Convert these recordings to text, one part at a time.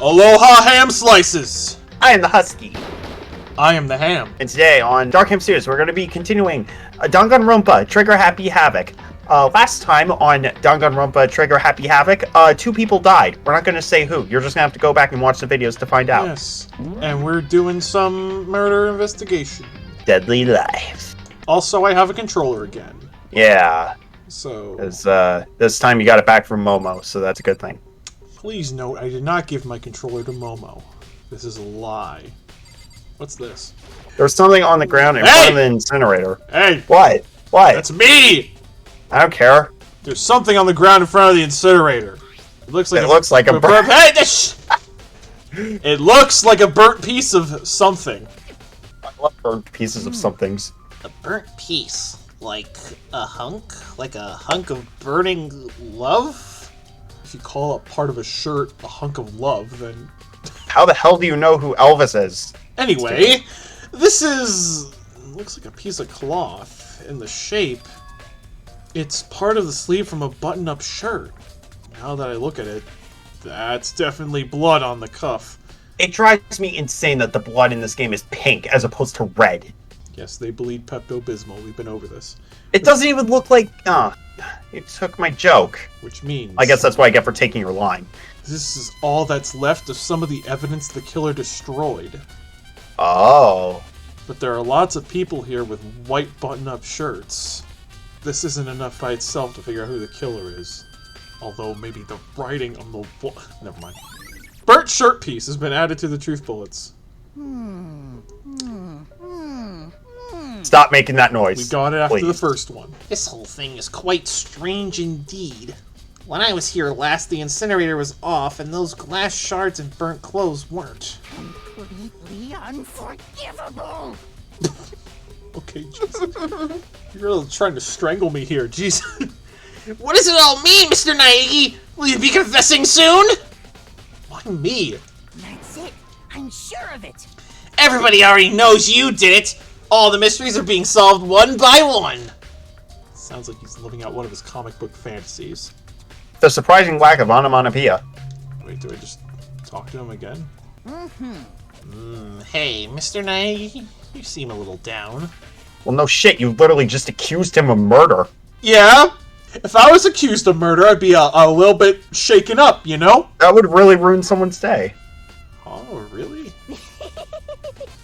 Aloha ham slices! I am the Husky, I am the ham. and today on Dark Ham Series, we're going to be continuing Danganronpa Trigger Happy Havoc. Last time on Danganronpa Trigger Happy Havoc, 2 people died. We're not going to say who. You're just going to have to go back and watch the videos to find out. Yes, and we're doing some murder investigation. Deadly lives. Also, I have a controller again. Yeah, So, because this time you got it back from Momo, so that's a good thing. please note, I did not give my controller to Momo. This is a lie. What's this? There's something on the ground in front of the incinerator. Hey! What? What? That's me! I don't care. There's something on the ground in front of the incinerator. It looks like a burnt... Hey, it looks like a burnt piece of something. I love burnt pieces of somethings. A burnt piece. Like a hunk? Like a hunk of burning love? If you call a part of a shirt a hunk of love, then... How the hell do you know who Elvis is? Anyway, this is... looks like a piece of cloth in the shape. It's part of the sleeve from a button-up shirt. Now that I look at it, that's definitely blood on the cuff. It drives me insane that the blood in this game is pink as opposed to red. Yes, they bleed Pepto-Bismol. We've been over this. It doesn't even look like... you took my joke. Which means... I guess that's what I get for taking your line. this is all that's left of some of the evidence the killer destroyed. Oh. But there are lots of people here with white button-up shirts. This isn't enough by itself to figure out who the killer is. Although maybe the writing on the wall... Never mind. Burnt shirt piece has been added to the truth bullets. Stop making that noise. We got it after please. the first one. This whole thing is quite strange indeed. When I was here last, the incinerator was off, and those glass shards and burnt clothes weren't. Completely unforgivable! Okay, Jesus. You're really trying to strangle me here, jeez. What does it all mean, Mr. Naegi? Will you be confessing soon? Why me? That's it. I'm sure of it. Everybody already knows you did it. All the mysteries are being solved one by one. Sounds like he's living out one of his comic book fantasies. The surprising lack of onomatopoeia. Wait, do I just talk to him again? Hey, Mr. Naegi, you seem a little down. Well, no shit, you literally just accused him of murder. Yeah? If I was accused of murder, I'd be a little bit shaken up, you know? That would really ruin someone's day. Oh, really?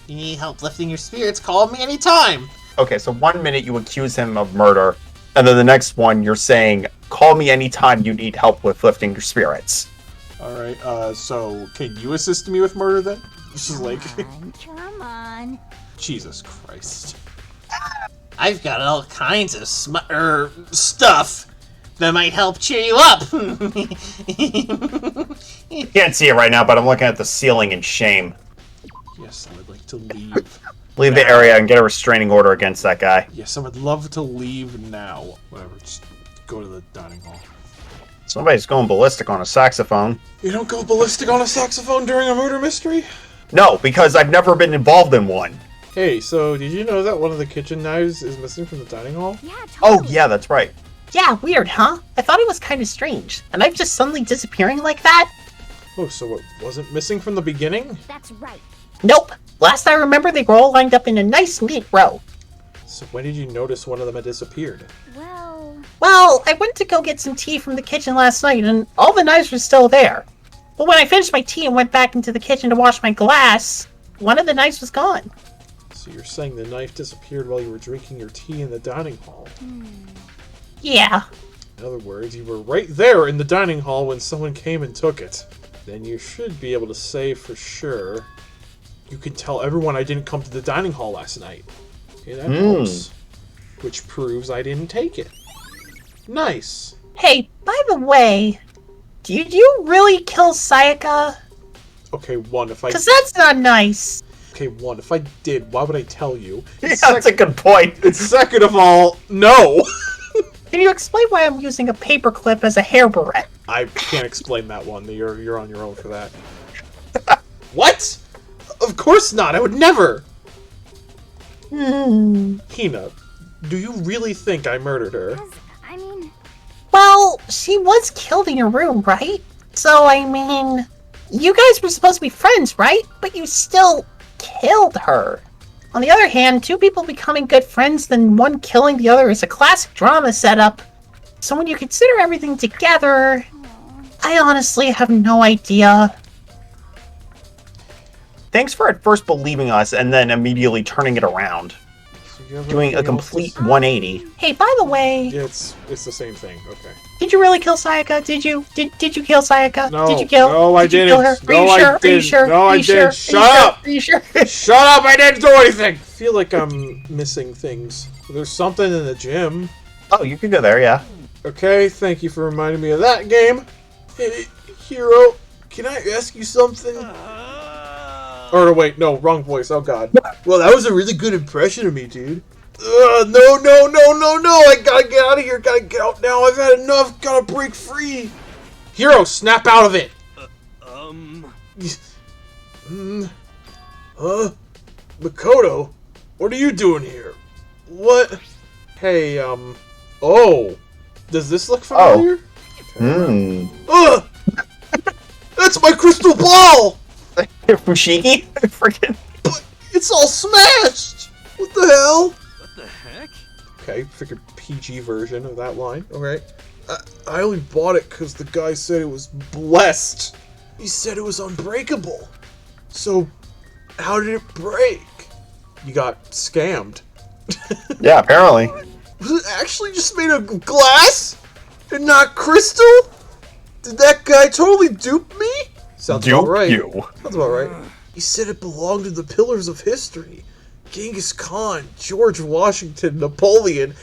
You need help lifting your spirits, call me anytime. Okay, so 1 minute you accuse him of murder, and then the next one you're saying, call me anytime you need help with lifting your spirits. Alright, so can you assist me with murder then? This is like... Come on. Jesus Christ. I've got all kinds of stuff that might help cheer you up. You can't see it right now, but I'm looking at the ceiling in shame. Yes, I would like to leave. Leave the area and get a restraining order against that guy. Yes, I would love to leave now. Whatever, just go to the dining hall. Somebody's going ballistic on a saxophone. You don't go ballistic on a saxophone during a murder mystery? No, because I've never been involved in one. Hey, so did you know that one of the kitchen knives is missing from the dining hall? Yeah, Oh, totally. yeah, that's right. Yeah, weird, huh? I thought it was kind of strange. A knife just suddenly disappearing like that? Oh, so it wasn't missing from the beginning? That's right. Nope. Last I remember, they were all lined up in a nice, neat row. So when did you notice one of them had disappeared? Well, I went to go get some tea from the kitchen last night, and all the knives were still there. But when I finished my tea and went back into the kitchen to wash my glass, one of the knives was gone. So you're saying the knife disappeared while you were drinking your tea in the dining hall? Yeah. In other words, you were right there in the dining hall when someone came and took it. Then you should be able to say for sure, you can tell everyone I didn't come to the dining hall last night. Okay, that helps. Which proves I didn't take it. Nice. Hey, by the way, did you really kill Sayaka? Okay, one, if I... Because that's not nice. Okay, one, if I did, why would I tell you? Yeah, that's a good point. And second of all, no! Can you explain why I'm using a paperclip as a hair barrette? I can't explain that one. You're on your own for that. What? Of course not. I would never. Hina, do you really think I murdered her? I mean, Well, she was killed in your room, right? So, I mean... You guys were supposed to be friends, right? But you still killed her. On the other hand, two people becoming good friends, then one killing the other is a classic drama setup. So when you consider everything together, I honestly have no idea. Thanks for at first believing us and then immediately turning it around. So you have Doing a anything else to complete say? 180. Hey, by the way, Yeah, it's the same thing. Okay. did you really kill Sayaka? Did you kill Sayaka? No. Did you kill? No, I did you didn't. kill her? Are No, you I sure? Are you didn't. sure? No, Are I you sure? didn't. Shut up! Are you sure? Shut up! I didn't do anything. I feel like I'm missing things. There's something in the gym. Oh, you could go there, yeah. Okay, thank you for reminding me of that game. Hey, Hero, can I ask you something? Or wait, no, wrong voice. Oh god. Well, that was a really good impression of me, dude. No, I gotta get out of here. Gotta get out now. I've had enough. Gotta break free. Hero, snap out of it. Makoto, what are you doing here? What? Hey, oh. Does this look familiar? Hmm. Ugh! That's my crystal ball! Fushigi? Freaking. But it's all smashed! What the hell? What the heck? Okay, figured PG version of that line. Alright. I only bought it because the guy said it was blessed. He said it was unbreakable. So, how did it break? You got scammed. Yeah, apparently. Was it actually just made of glass? And not crystal? Did that guy totally dupe me? Sounds about right. You. Sounds about right. He said it belonged to the pillars of history. Genghis Khan, George Washington, Napoleon.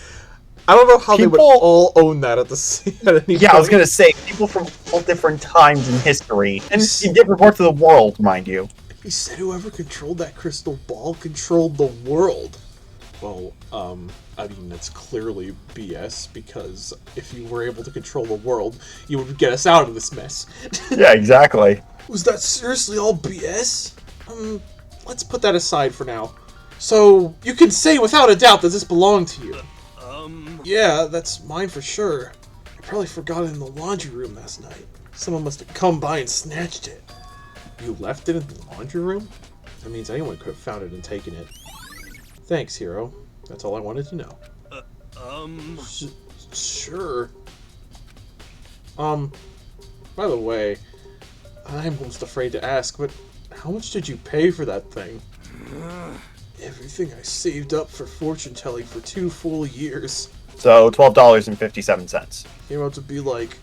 I don't know how they would all own that at any Yeah, point. I was gonna say, people from all different times in history, and in different parts of the world, mind you. He said whoever controlled that crystal ball controlled the world. Well, I mean, that's clearly BS, because if you were able to control the world, you would get us out of this mess. Yeah, exactly. Was that seriously all BS? Let's put that aside for now. So, you can say without a doubt that this belonged to you. Yeah, that's mine for sure. I probably forgot it in the laundry room last night. Someone must have come by and snatched it. You left it in the laundry room? That means anyone could have found it and taken it. Thanks, Hero. That's all I wanted to know. Sure. By the way, I'm almost afraid to ask, but how much did you pay for that thing? Everything I saved up for fortune telling for 2 full years. So, $12.57. Came out to be like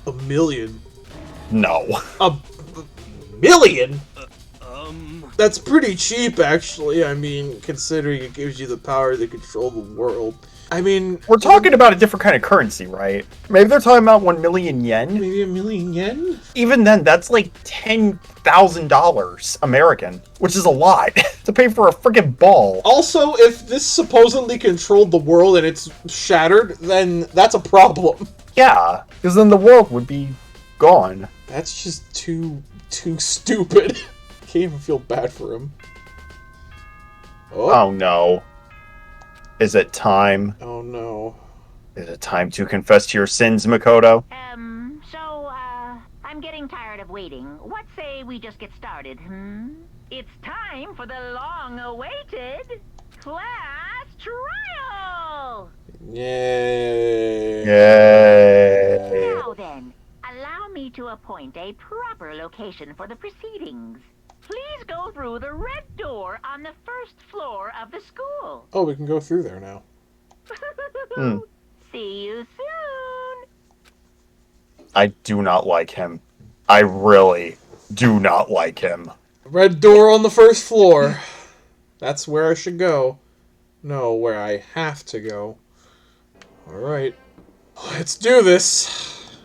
$1 million. No. A million? That's pretty cheap, actually. I mean, considering it gives you the power to control the world. I mean... We're talking about a different kind of currency, right? Maybe they're talking about 1 million yen? Maybe $1 million yen? Even then, that's like $10,000 American, which is a lot to pay for a freaking ball. Also, if this supposedly controlled the world and it's shattered, then that's a problem. Yeah, because then the world would be gone. That's just too stupid. I can't even feel bad for him. Oh no. Is it time? Oh no. Is it time to confess to your sins, Makoto? I'm getting tired of waiting. What say we just get started, It's time for the long-awaited class trial! Yay. Yay. Now then, allow me to appoint a proper location for the proceedings. Please go through the red door on the first floor of the school. Oh, we can go through there now. See you soon. I do not like him. I really do not like him. Red door on the first floor. That's where I should go. No, where I have to go. Alright. Let's do this.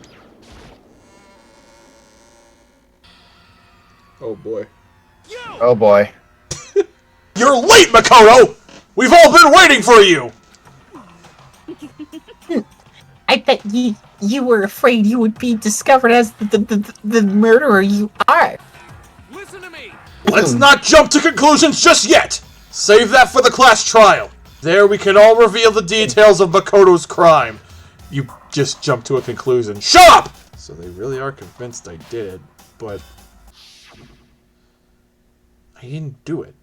Oh boy. Oh boy. You're late, Makoto! We've all been waiting for you! I bet you were afraid you would be discovered as the murderer you are. Listen to me! Let's not jump to conclusions just yet! Save that for the class trial. There we can all reveal the details of Makoto's crime. You just jumped to a conclusion. Shut up! So they really are convinced I did it, but I didn't do it.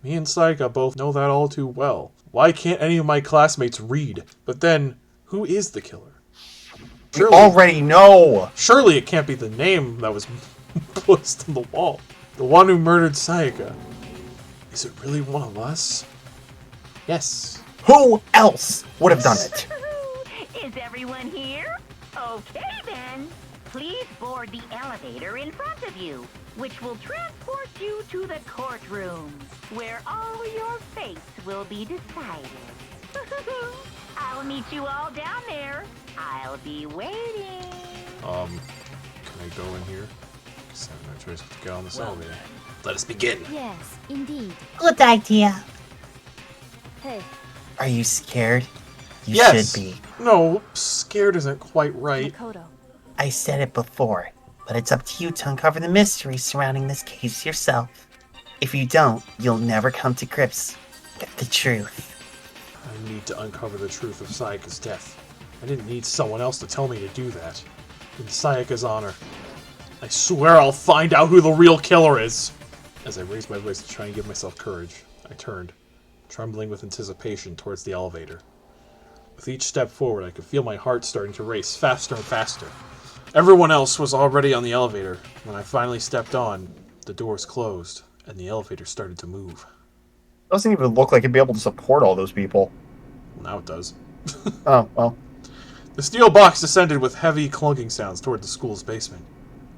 Me and Sayaka both know that all too well. Why can't any of my classmates read? But then, who is the killer? We already know! Surely it can't be the name that was placed on the wall. The one who murdered Sayaka. Is it really one of us? Yes. Who else would have done it? Is everyone here? Okay then. Please board the elevator in front of you, which will transport you to the courtroom, where all your fates will be decided. I'll meet you all down there. I'll be waiting. Can I go in here? I have no choice but to get on this elevator. Let us begin. Yes, indeed. Good idea. Hey, Are you scared? You Yes. should be. No, scared isn't quite right. Makoto. I said it before, but it's up to you to uncover the mystery surrounding this case yourself. If you don't, you'll never come to grips with the truth. I need to uncover the truth of Sayaka's death. I didn't need someone else to tell me to do that. In Sayaka's honor, I swear I'll find out who the real killer is! As I raised my voice to try and give myself courage, I turned, trembling with anticipation towards the elevator. With each step forward, I could feel my heart starting to race faster and faster. Everyone else was already on the elevator. When I finally stepped on, the doors closed, and the elevator started to move. Doesn't even look like it'd be able to support all those people. Well, now it does. Oh, well. The steel box descended with heavy clunking sounds toward the school's basement.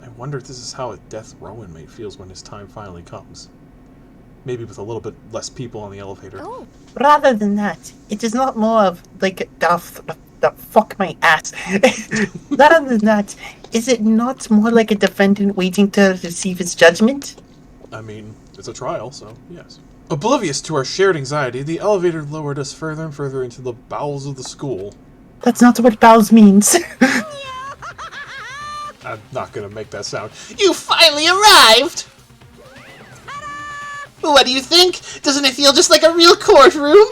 I wonder if this is how a death row inmate feels when his time finally comes. Maybe with a little bit less people on the elevator. Oh, Rather than that, it is not more of like the fuck my ass. Rather than that, is it not more like a defendant waiting to receive his judgment? I mean, it's a trial, so yes. Oblivious to our shared anxiety, the elevator lowered us further and further into the bowels of the school. That's not what bowels means. I'm not gonna make that sound. You finally arrived! What do you think? Doesn't it feel just like a real courtroom?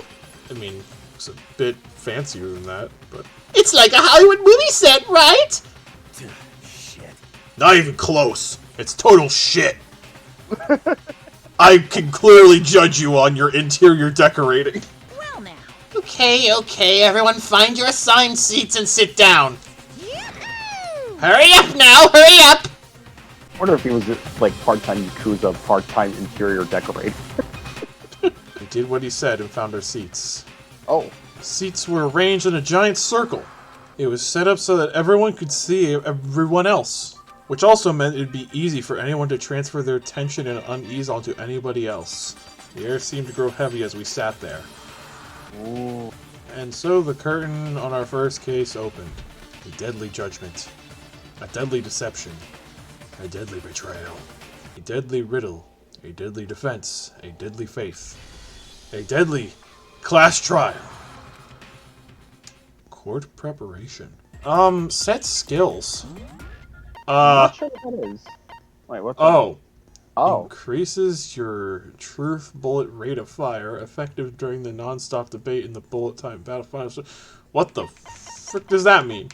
I mean, it's a bit fancier than that, but... It's like a Hollywood movie set, right? Not even close. It's total shit. I can clearly judge you on your interior decorating. Well now. Okay, everyone find your assigned seats and sit down. Yoo-hoo! Hurry up now, hurry up! I wonder if he was like part-time Yakuza, part-time interior decorator. We did what he said and found our seats. Oh, Seats were arranged in a giant circle. It was set up so that everyone could see everyone else, which also meant it'd be easy for anyone to transfer their tension and unease onto anybody else. The air seemed to grow heavy as we sat there. ooh. And so the curtain on our first case opened. A deadly judgment. A deadly deception. A deadly betrayal. A deadly riddle. A deadly defense. A deadly faith. A deadly class trial. Court preparation. Set skills. I'm not sure what that is. Wait, what's that? Oh. Oh. Increases your truth bullet rate of fire, effective during the non-stop debate in the bullet time battle final. What the frick does that mean?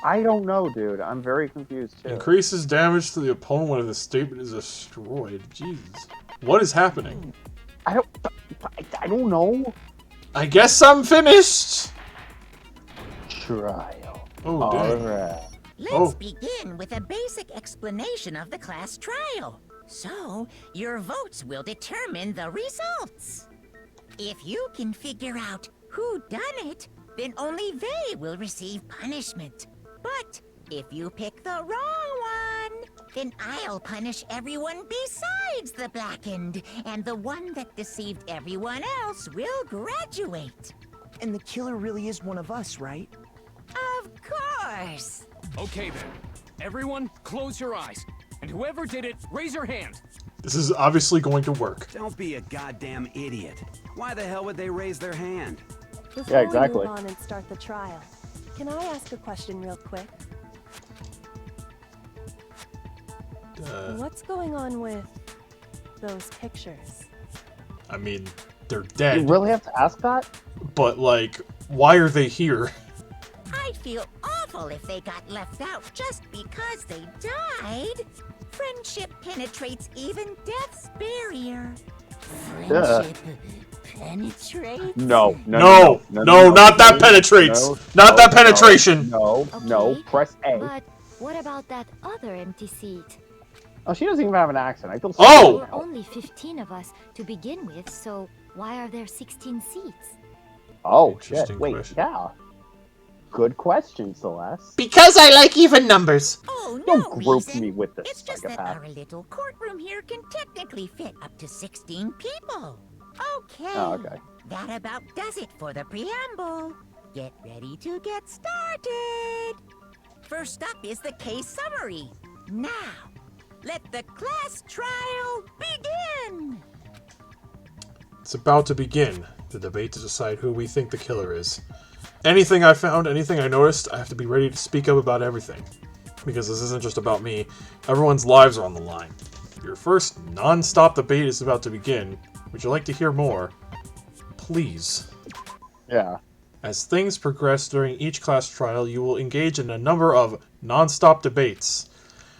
I don't know, dude. I'm very confused, too. Increases damage to the opponent when the statement is destroyed. Jesus. What is happening? I don't know. I guess I'm finished! Trial. Oh, dang. Alright. Let's begin with a basic explanation of the class trial. So, your votes will determine the results. If you can figure out who done it, then only they will receive punishment. But if you pick the wrong one, then I'll punish everyone besides the blackened, and the one that deceived everyone else will graduate. And the killer really is one of us, right? Of course. Okay then. Everyone, close your eyes. And whoever did it, raise your hand. This is obviously going to work. Don't be a goddamn idiot. Why the hell would they raise their hand? before exactly. we move on and start the trial, can I ask a question real quick? What's going on with those pictures? I mean, they're You dead, really have to ask that? but like, why are they here? I'd feel awful if they got left out just because they died. Friendship penetrates even death's barrier. Friendship penetrates? No, not that penetrates. Not that penetration. No, press A. But what about that other empty seat? Oh, she doesn't even have an accent. I feel Oh! There were only 15 of us to begin with, so why are there 16 seats? Oh, shit. Interesting Wait, question. yeah. Good question, Celeste. Because I like even numbers. Oh, no Don't group reason. me with this It's just that psychopath. our little courtroom here can technically fit up to 16 people. Okay. Oh, okay. That about does it for the preamble. Get ready to get started. First up is the case summary. Now, let the class trial begin. It's about to begin the debate to decide who we think the killer is. Anything I found, anything I noticed, I have to be ready to speak up about everything. Because this isn't just about me. Everyone's lives are on the line. Your first non-stop debate is about to begin. Would you like to hear more? Please. Yeah. As things progress during each class trial, you will engage in a number of non-stop debates.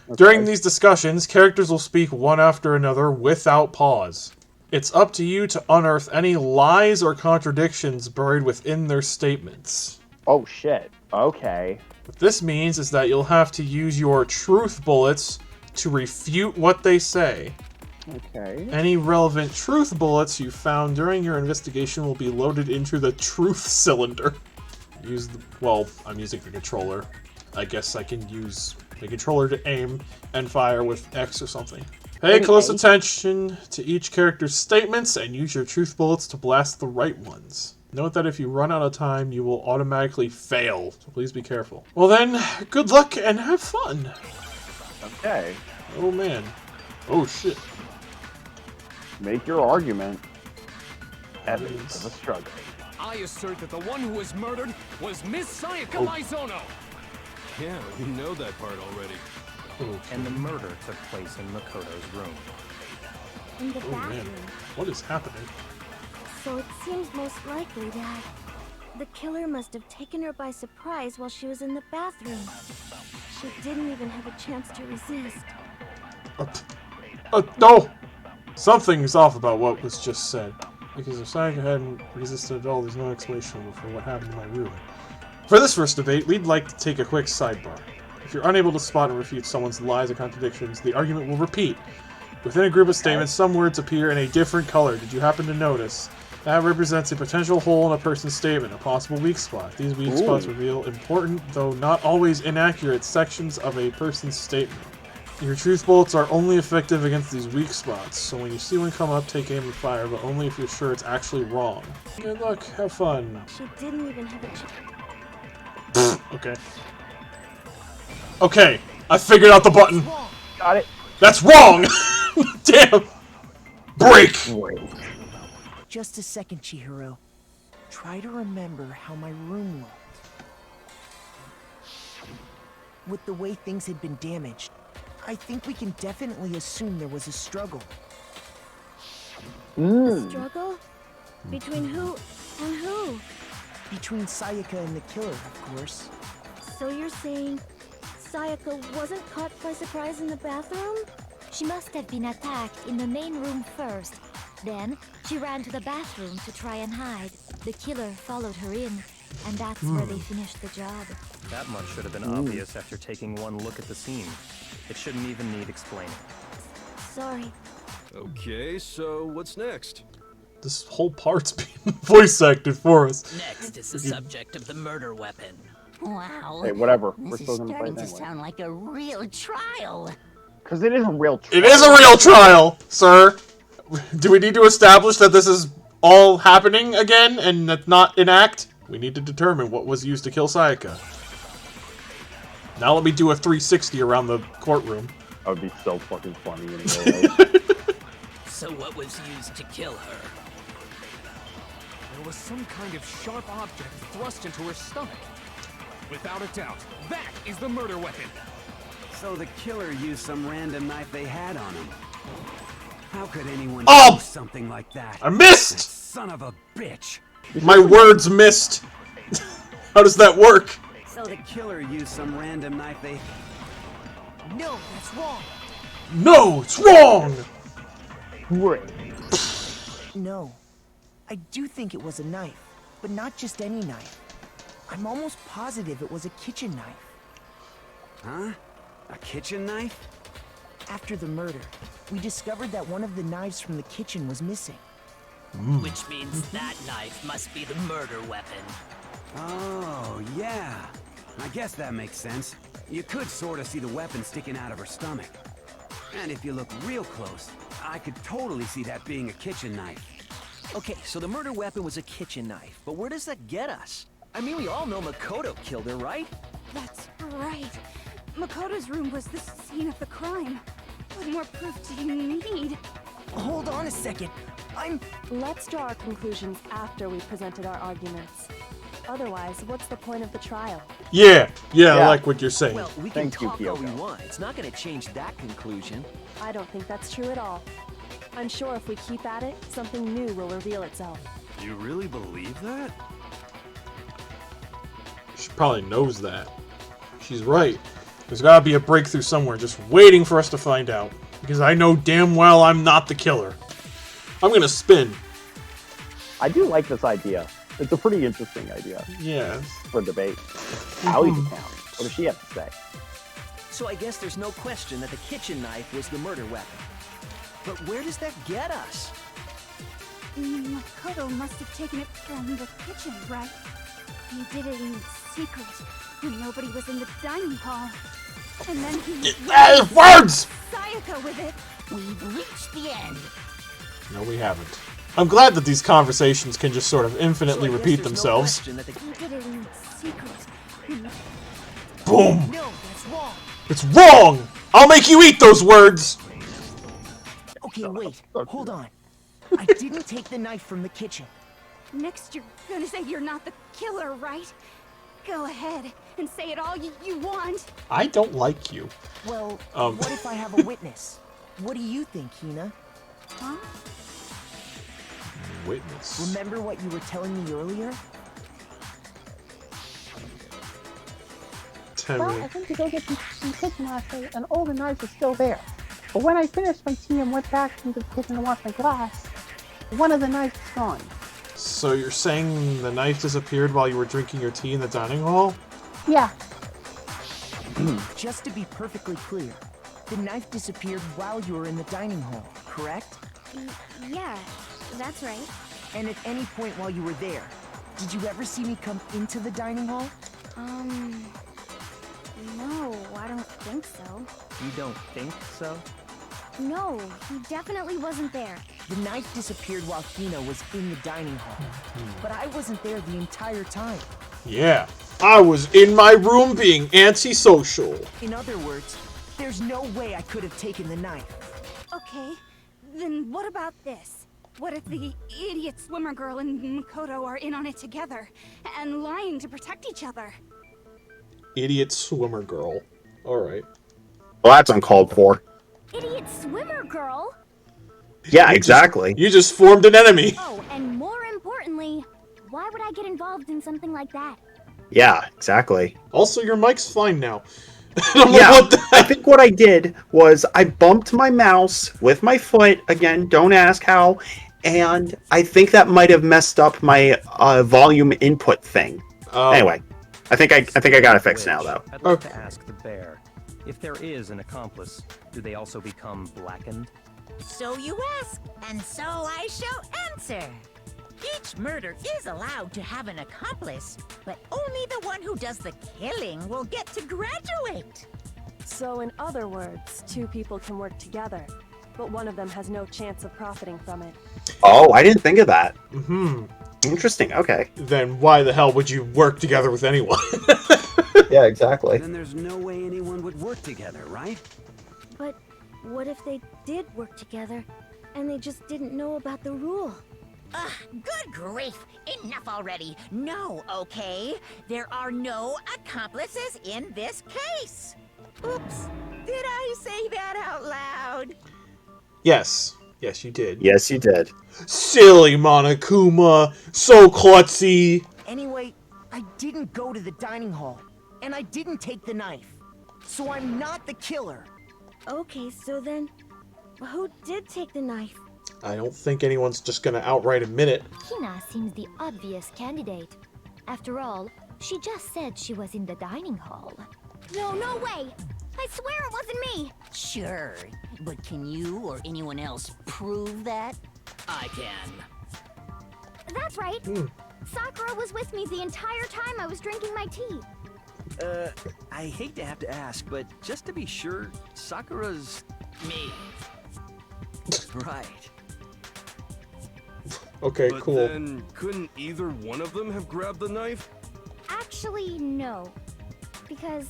Okay. During these discussions, characters will speak one after another without pause. It's up to you to unearth any lies or contradictions buried within their statements. Oh, shit. Okay. What this means is that you'll have to use your truth bullets to refute what they say. Okay. Any relevant truth bullets you found during your investigation will be loaded into the truth cylinder. I'm using the controller. I guess I can use the controller to aim and fire with X or something. Pay close attention to each character's statements and use your truth bullets to blast the right ones. Note that if you run out of time, you will automatically fail, so please be careful. Well then, good luck and have fun! Okay. Oh man. Oh shit. Make your argument. Evidence of a struggle. I assert that the one who was murdered was Miss Sayaka Maizono. Yeah, we know that part already. And the murder took place in Makoto's room. In the Oh man. bathroom. What is happening? So it seems most likely that the killer must have taken her by surprise while she was in the bathroom. She didn't even have a chance to resist. No! Something's off about what was just said. Because if Sayaka hadn't resisted at all, there's no explanation for what happened in my room. For this first debate, we'd like to take a quick sidebar. If you're unable to spot and refute someone's lies or contradictions, the argument will repeat. Within a group of statements, some words appear in a different color. Did you happen to notice? That represents a potential hole in a person's statement, a possible weak spot. These weak spots reveal important, though not always inaccurate, sections of a person's statement. Your truth bullets are only effective against these weak spots, so when you see one come up, take aim and fire, but only if you're sure it's actually wrong. Good luck, have fun. She didn't even have a chance. Okay. Okay, I figured out the button. Got it. That's wrong! Damn! Break! Just a second, Chihiro. Try to remember how my room looked. With the way things had been damaged, I think we can definitely assume there was a struggle. A struggle? Between who and who? Between Sayaka and the killer, of course. So you're saying Sayaka wasn't caught by surprise in the bathroom? She must have been attacked in the main room first. Then, she ran to the bathroom to try and hide. The killer followed her in, and that's where they finished the job. That much should have been obvious after taking one look at the scene. It shouldn't even need explaining. Sorry. Okay, so what's next? This whole part's being voice acted for us. Next is the subject of the murder weapon. Wow. Hey, whatever. We're This still is gonna play starting it to anyway. sound like a real trial. Because it is a real trial. It is a real trial, sir! Do we need to establish that this is all happening again and that's not an act? We need to determine what was used to kill Sayaka. Now let me do a 360 around the courtroom. That would be so fucking funny in real life. So what was used to kill her? There was some kind of sharp object thrust into her stomach. Without a doubt, that is the murder weapon. So the killer used some random knife they had on him. How could anyone Oh! do something like that? I missed! That son of a bitch! My words missed. How does that work? So the killer used some random knife they... No, that's wrong. No, it's wrong! Great. No. I do think it was a knife, but not just any knife. I'm almost positive it was a kitchen knife. Huh? A kitchen knife? After the murder, we discovered that one of the knives from the kitchen was missing. Which means that knife must be the murder weapon. Oh, yeah. I guess that makes sense. You could sort of see the weapon sticking out of her stomach. And if you look real close, I could totally see that being a kitchen knife. Okay, so the murder weapon was a kitchen knife, but where does that get us? I mean, we all know Makoto killed her, right? That's right. Makoto's room was the scene of the crime. What more proof do you need? Hold on a second. Let's draw our conclusions after we've presented our arguments. Otherwise, what's the point of the trial? Yeah, I like what you're saying. Well, we can talk all we want. It's not going to change that conclusion. I don't think that's true at all. I'm sure if we keep at it, something new will reveal itself. You really believe that? She probably knows that. She's right. There's gotta be a breakthrough somewhere just waiting for us to find out. Because I know damn well I'm not the killer. I'm gonna spin. I do like this idea. It's a pretty interesting idea. Yeah. For debate. Allie's account. What does she have to say? So I guess there's no question that the kitchen knife was the murder weapon. But where does that get us? Makoto must have taken it from the kitchen, right? He did it in secret when nobody was in the dining hall. And then he... Words! Sayaka with it. We've reached the end. No, we haven't. I'm glad that these conversations can just sort of infinitely repeat themselves. He did it in secret. Boom! No, that's wrong. It's wrong! I'll make you eat those words! Okay, wait. Hold on. I didn't take the knife from the kitchen. Next, you're gonna say you're not the killer, right? Go ahead and say it all you want. I don't like you. Well, what if I have a witness? What do you think, Hina? Huh? Witness. Remember what you were telling me earlier? Well, I went to go get some kitchen last night, and all the knives are still there. But when I finished my tea and went back into the kitchen to wash my glass, one of the knives is gone. So you're saying the knife disappeared while you were drinking your tea in the dining hall? Yeah. Just to be perfectly clear, the knife disappeared while you were in the dining hall, correct? Yeah, that's right. And at any point while you were there, did you ever see me come into the dining hall? No, I don't think so. You don't think so? No, he definitely wasn't there. The knife disappeared while Hina was in the dining hall, but I wasn't there the entire time. Yeah, I was in my room being antisocial. In other words, there's no way I could have taken the knife. Okay, then what about this? What if the idiot swimmer girl and Makoto are in on it together, and lying to protect each other? Idiot swimmer girl. Alright. Well, that's uncalled for. Idiot swimmer girl? Yeah, exactly. You just formed an enemy. Oh, and more importantly, why would I get involved in something like that? Yeah, exactly. Also, your mic's fine now. I think what I did was I bumped my mouse with my foot. Again, don't ask how. And I think that might have messed up my volume input thing. Anyway, I think I got it fixed now, though. I'd like to ask the bear, if there is an accomplice, do they also become blackened? So you ask, and so I shall answer. Each murder is allowed to have an accomplice, but only the one who does the killing will get to graduate. So in other words, two people can work together, but one of them has no chance of profiting from it. Oh, I didn't think of that. Mm-hmm. Interesting, okay. Then why the hell would you work together with anyone? Yeah, exactly. Then there's no way anyone would work together, right? But what if they did work together, and they just didn't know about the rule? Ugh, good grief! Enough already! No, okay? There are no accomplices in this case! Oops! Did I say that out loud? Yes. Yes, you did. Yes, you did. Silly Monokuma! So klutzy! Anyway, I didn't go to the dining hall, and I didn't take the knife. So I'm not the killer. Okay, so then, who did take the knife? I don't think anyone's just gonna outright admit it. Hina seems the obvious candidate. After all, she just said she was in the dining hall. No, no way! I swear it wasn't me! Sure, but can you or anyone else prove that? I can. That's right. Sakura was with me the entire time I was drinking my tea. I hate to have to ask, but just to be sure, Sakura's... Me. Right. Okay, But cool. then, couldn't either one of them have grabbed the knife? Actually, no. Because,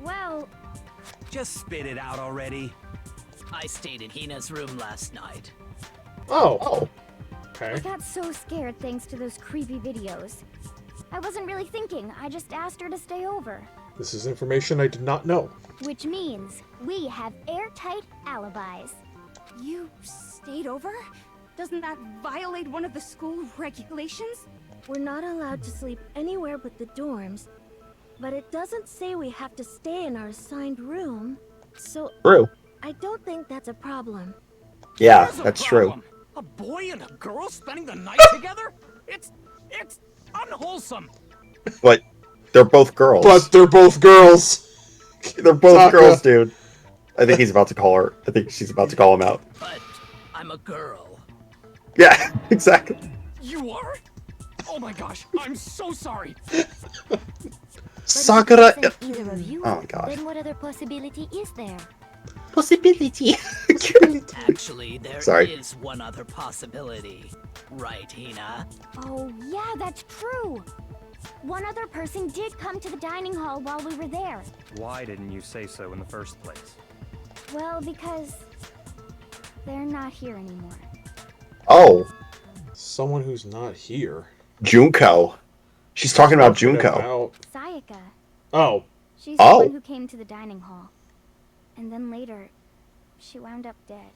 well... Just spit it out already. I stayed in Hina's room last night. Oh. I Okay. got so scared thanks to those creepy videos. I wasn't really thinking, I just asked her to stay over. This is information I did not know. Which means we have airtight alibis. You stayed over? Doesn't that violate one of the school regulations? We're not allowed to sleep anywhere but the dorms, but it doesn't say we have to stay in our assigned room, so True. I don't think that's a problem. Yeah, There's a that's problem. true. A boy and a girl spending the night together? It's unwholesome. But they're both girls. But they're both girls. They're both Taka. girls, dude. I think he's about to call her. I think she's about to call him out. But I'm a girl. Yeah, exactly. You are? Oh my gosh, I'm so sorry. Sakura. Either of you, Oh my god. then what other possibility is there? Possibility. Actually, there is Sorry. one other possibility. Right, Hina? Oh, yeah, that's true. One other person did come to the dining hall while we were there. Why didn't you say so in the first place? Well, because they're not here anymore. Oh, Someone who's not here. Junko. She's talking about Junko. About- Sayaka. Oh. She's the Oh. one who came to the dining hall. And then later, she wound up dead.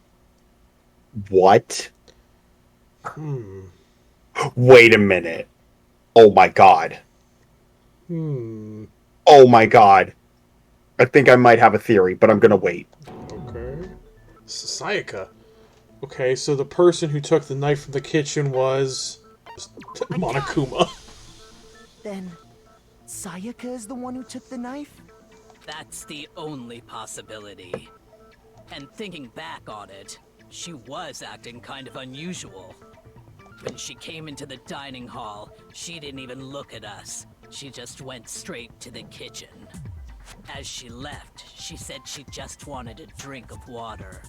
What? Hmm. Wait a minute. Oh my god. Hmm. Oh my god. I think I might have a theory, but I'm gonna wait. Okay. Sayaka. Okay, so the person who took the knife from the kitchen was Monokuma. Then, Sayaka is the one who took the knife? That's the only possibility. And thinking back on it, she was acting kind of unusual. When she came into the dining hall, she didn't even look at us. She just went straight to the kitchen. As she left, she said she just wanted a drink of water.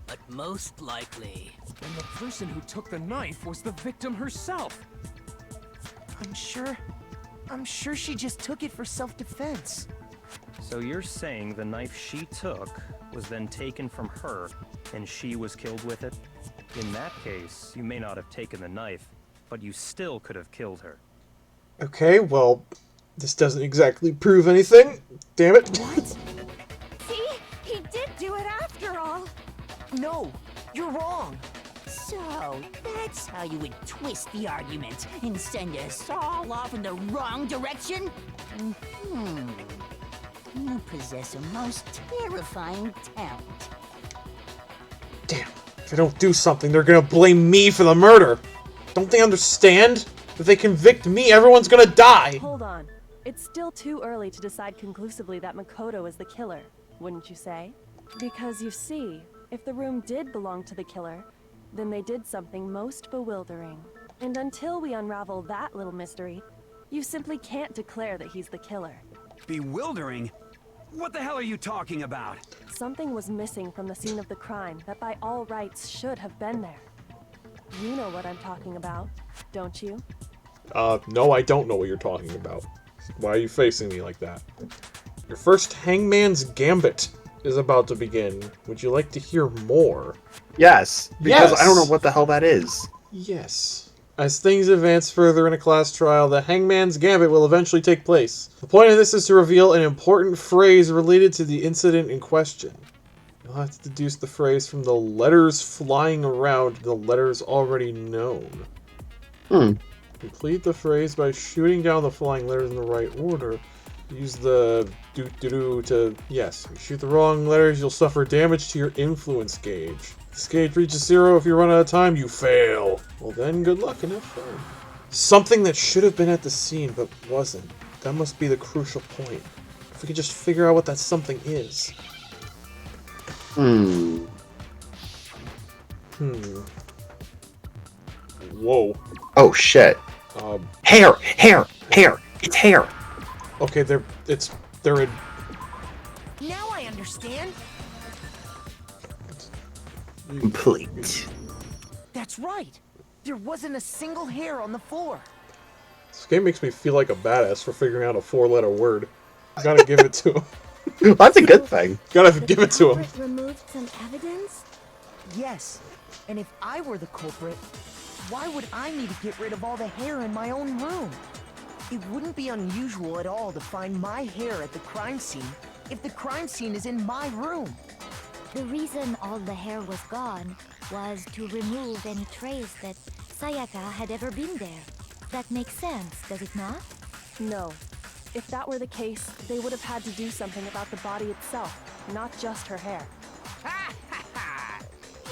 But most likely... And the person who took the knife was the victim herself. I'm sure she just took it for self-defense. So you're saying the knife she took was then taken from her, and she was killed with it? In that case, you may not have taken the knife, but you still could have killed her. Okay, well, this doesn't exactly prove anything. Damn it. See? He did do it after all. No, you're wrong. So, that's how you would twist the argument and send us all off in the wrong direction? You possess a most terrifying talent. Damn. If I don't do something, they're gonna blame me for the murder. Don't they understand? If they convict me, everyone's gonna die. Hold on. It's still too early to decide conclusively that Makoto is the killer, wouldn't you say? Because you see, if the room did belong to the killer, then they did something most bewildering. And until we unravel that little mystery, you simply can't declare that he's the killer. Bewildering? What the hell are you talking about? Something was missing from the scene of the crime that by all rights should have been there. You know what I'm talking about, don't you? No, I don't know what you're talking about. Why are you facing me like that? Your first Hangman's Gambit is about to begin. Would you like to hear more? Yes, because Yes. I don't know what the hell that is. Yes. As things advance further in a class trial, the Hangman's Gambit will eventually take place. The point of this is to reveal an important phrase related to the incident in question. You'll have to deduce the phrase from the letters flying around the letters already known. Hmm. Complete the phrase by shooting down the flying letters in the right order. Use the doo-doo-doo to... Yes, if you shoot the wrong letters, you'll suffer damage to your influence gauge. This gauge reaches 0 if you run out of time, you fail. Well then, good luck and have fun. Something that should have been at the scene, but wasn't. That must be the crucial point. If we could just figure out what that something is. Whoa. Oh shit. Hair! Hair! Hair! It's hair! Okay, they're in... Now I understand. Complete. That's right. There wasn't a single hair on the floor. This game makes me feel like a badass for figuring out a 4-letter word. Gotta give it to him. That's a good thing. Gotta give it to him. Removed some evidence? Yes. And if I were the culprit, why would I need to get rid of all the hair in my own room? It wouldn't be unusual at all to find my hair at the crime scene if the crime scene is in my room. The reason all the hair was gone was to remove any trace that Sayaka had ever been there. That makes sense, does it not? No. If that were the case, they would have had to do something about the body itself, not just her hair.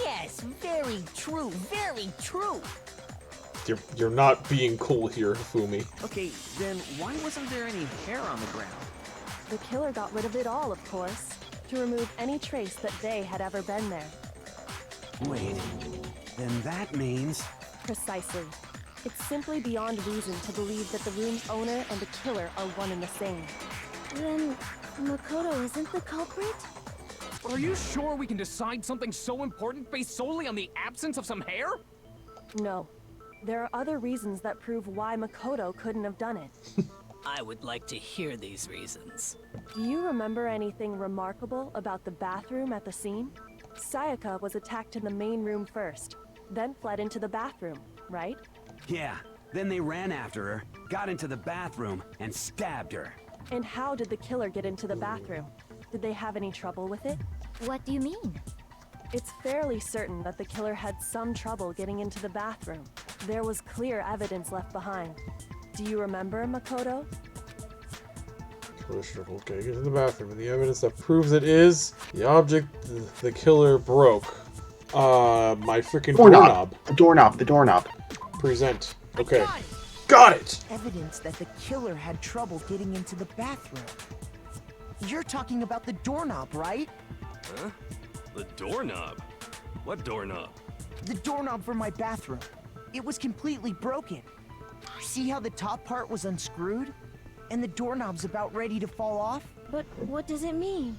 Yes, very true, very true. You're not being cool here, Fumi. Okay, then why wasn't there any hair on the ground? The killer got rid of it all, of course, to remove any trace that they had ever been there. Wait, then that means... Precisely. It's simply beyond reason to believe that the room's owner and the killer are one and the same. Then Makoto isn't the culprit? Are you sure we can decide something so important based solely on the absence of some hair? No. There are other reasons that prove why Makoto couldn't have done it. I would like to hear these reasons. Do you remember anything remarkable about the bathroom at the scene? Sayaka was attacked in the main room first, then fled into the bathroom, right? Yeah, then they ran after her, got into the bathroom, and stabbed her. And how did the killer get into the bathroom? Did they have any trouble with it? What do you mean? It's fairly certain that the killer had some trouble getting into the bathroom. There was clear evidence left behind. Do you remember, Makoto? Okay, get to the bathroom, and the evidence that proves it is the object the killer broke. My freaking doorknob. The doorknob. Present. Okay. Got it! Evidence that the killer had trouble getting into the bathroom. You're talking about the doorknob, right? Huh? The doorknob? What doorknob? The doorknob for my bathroom. It was completely broken. See how the top part was unscrewed? And the doorknob's about ready to fall off? But what does it mean?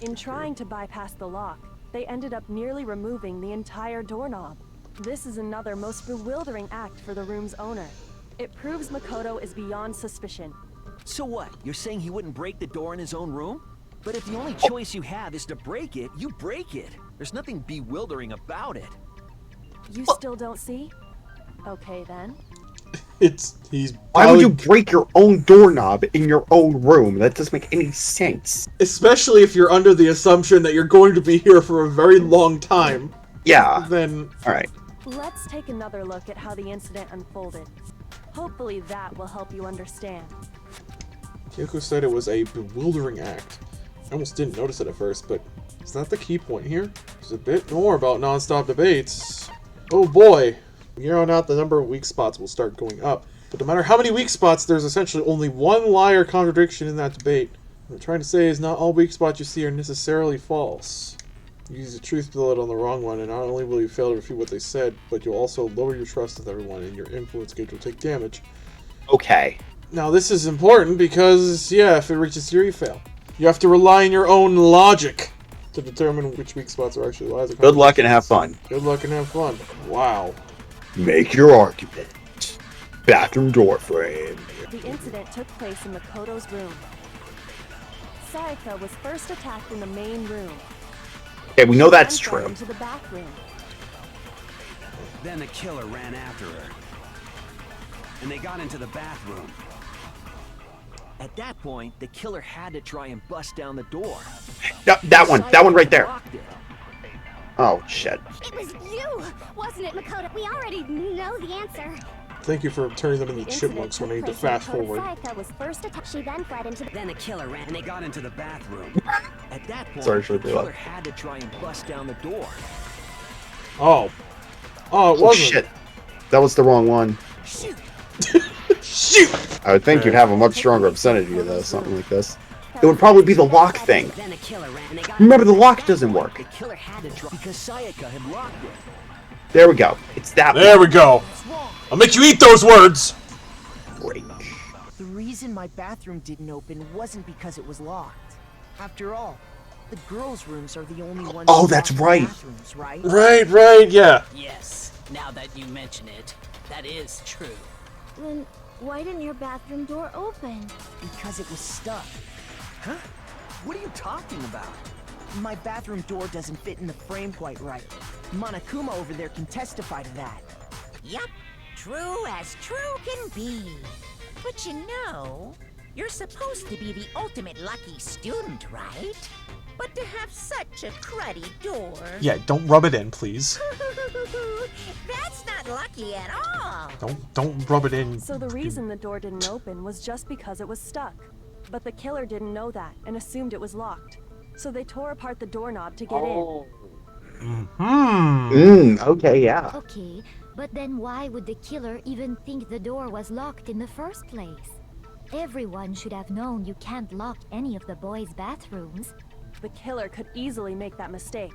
In trying to bypass the lock, they ended up nearly removing the entire doorknob. This is another most bewildering act for the room's owner. It proves Makoto is beyond suspicion. So what? You're saying he wouldn't break the door in his own room? But if the only choice you have is to break it, you break it. There's nothing bewildering about it. You still don't see? Okay then. Why would you break your own doorknob in your own room? That doesn't make any sense. Especially if you're under the assumption that you're going to be here for a very long time. Yeah. Then... Alright. Let's take another look at how the incident unfolded. Hopefully that will help you understand. Kyoko said it was a bewildering act. I almost didn't notice it at first, but is that the key point here? There's a bit more about non-stop debates. Oh boy! From here on out, the number of weak spots will start going up. But no matter how many weak spots, there's essentially only one lie or contradiction in that debate. What I'm trying to say is not all weak spots you see are necessarily false. You use the truth bullet on the wrong one, and not only will you fail to refute what they said, but you'll also lower your trust with everyone, and your influence gauge will take damage. Okay. Now this is important because, yeah, if it reaches 0, you fail. You have to rely on your own logic to determine which weak spots are actually lies. Good luck and have fun. Good luck and have fun. Wow. Make your argument. Bathroom door frame. The incident took place in Makoto's room. Sayaka was first attacked in the main room. Okay, we know that's Then fled true. into the bathroom. Then the killer ran after her. And they got into the bathroom. At that point, the killer had to try and bust down the door. That one right there. Locked it. Oh, shit. It was you, wasn't it, Makoto? We already know the answer. Thank you for turning them into chipmunks when I need to fast forward. Sayaka was first attacked. She then fled into the... Then the killer ran and they got into the bathroom. At that point, Sorry, the should I do killer that? had to try and bust down the door. Oh, it Oh wasn't. shit. That was the wrong one. Shoot! Shoot! I would think you'd have a much stronger obscenity to this, something like this. It would probably be the lock thing. Then the killer ran and they got Remember, the lock doesn't work. The killer had to drop because Sayaka had locked it. There we go. It's that There one. we go. I'll make you eat those words. Break. The reason my bathroom didn't open wasn't because it was locked. After all, the girls' rooms are the only ones. Oh, with that's locked right. bathrooms, right? Right, yeah. Yes, now that you mention it, that is true. Then why didn't your bathroom door open? Because it was stuck. Huh? What are you talking about? My bathroom door doesn't fit in the frame quite right. Monokuma over there can testify to that. Yup, true as true can be. But you know, you're supposed to be the ultimate lucky student, right? But to have such a cruddy door... Yeah, don't rub it in, please. That's not lucky at all. Don't rub it in. So the reason the door didn't open was just because it was stuck. But the killer didn't know that and assumed it was locked. So they tore apart the doorknob to get in. Okay, yeah. Okay, but then why would the killer even think the door was locked in the first place? Everyone should have known you can't lock any of the boys' bathrooms. The killer could easily make that mistake,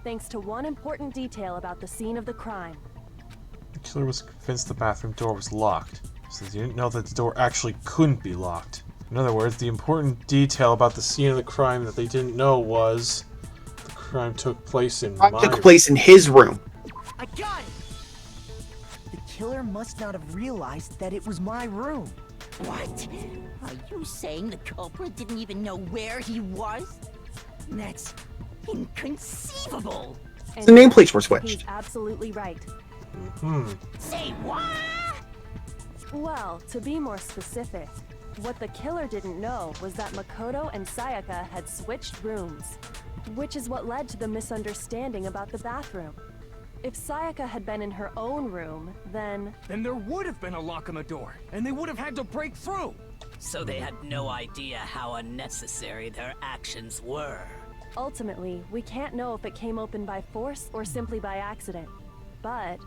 thanks to one important detail about the scene of the crime. The killer was convinced the bathroom door was locked, so they didn't know that the door actually couldn't be locked. In other words, the important detail about the scene of the crime that they didn't know was the crime took place in my... Took place in his room. I got it! The killer must not have realized that it was my room. What? Are you saying the culprit didn't even know where he was? That's inconceivable. And The nameplates were switched. He's absolutely right. Say what? Well, to be more specific, what the killer didn't know was that Makoto and Sayaka had switched rooms, which is what led to the misunderstanding about the bathroom. If Sayaka had been in her own room, then there would have been a lock on the door, and they would have had to break through. So they had no idea how unnecessary their actions were. ultimately, we can't know if it came open by force or simply by accident. But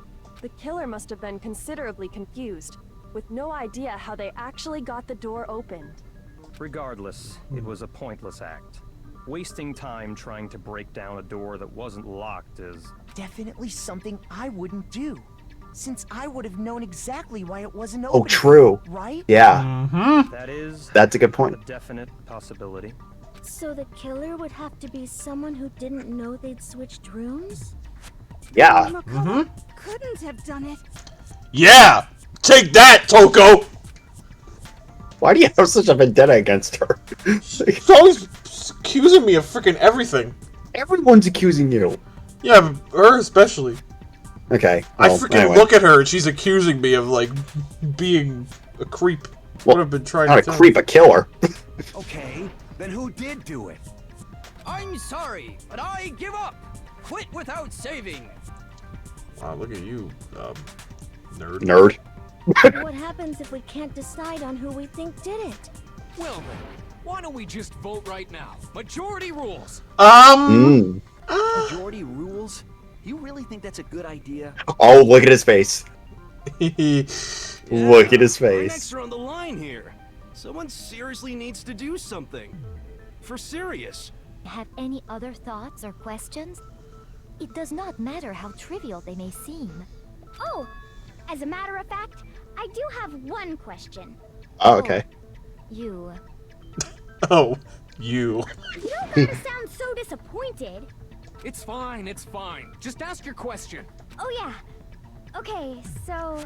the killer must have been considerably confused, with no idea how they actually got the door opened. Regardless, it was a pointless act. Wasting time trying to break down a door that wasn't locked is... definitely something I wouldn't do, since I would have known exactly why it wasn't open. Oh, true. Right? Yeah. That's a good point. A definite possibility. So the killer would have to be someone who didn't know they'd switched rooms? Yeah. Makoto couldn't have done it. Yeah! Take that, Toko! Why do you have such a vendetta against her? She's always accusing me of freaking everything. Everyone's accusing you. Yeah, but her especially. Okay. I well, freaking anyway. look at her and she's accusing me of, like, being a creep. Well, What I've been trying not to a tell creep, you. a killer. Okay, then who did do it? I'm sorry, but I give up. Quit without saving. Wow, look at you, nerd. Nerd. What happens if we can't decide on who we think did it? Well then, why don't we just vote right now? Majority rules. Majority rules? You really think that's a good idea? Oh, look at his face. Look at his Our face. necks are on the line here. Someone seriously needs to do something. For serious. Have any other thoughts or questions? It does not matter how trivial they may seem. Oh, as a matter of fact, I do have one question. Oh, okay. You. Oh, you. You don't gotta sound so disappointed. It's fine, it's fine. Just ask your question. Oh yeah. Okay, so,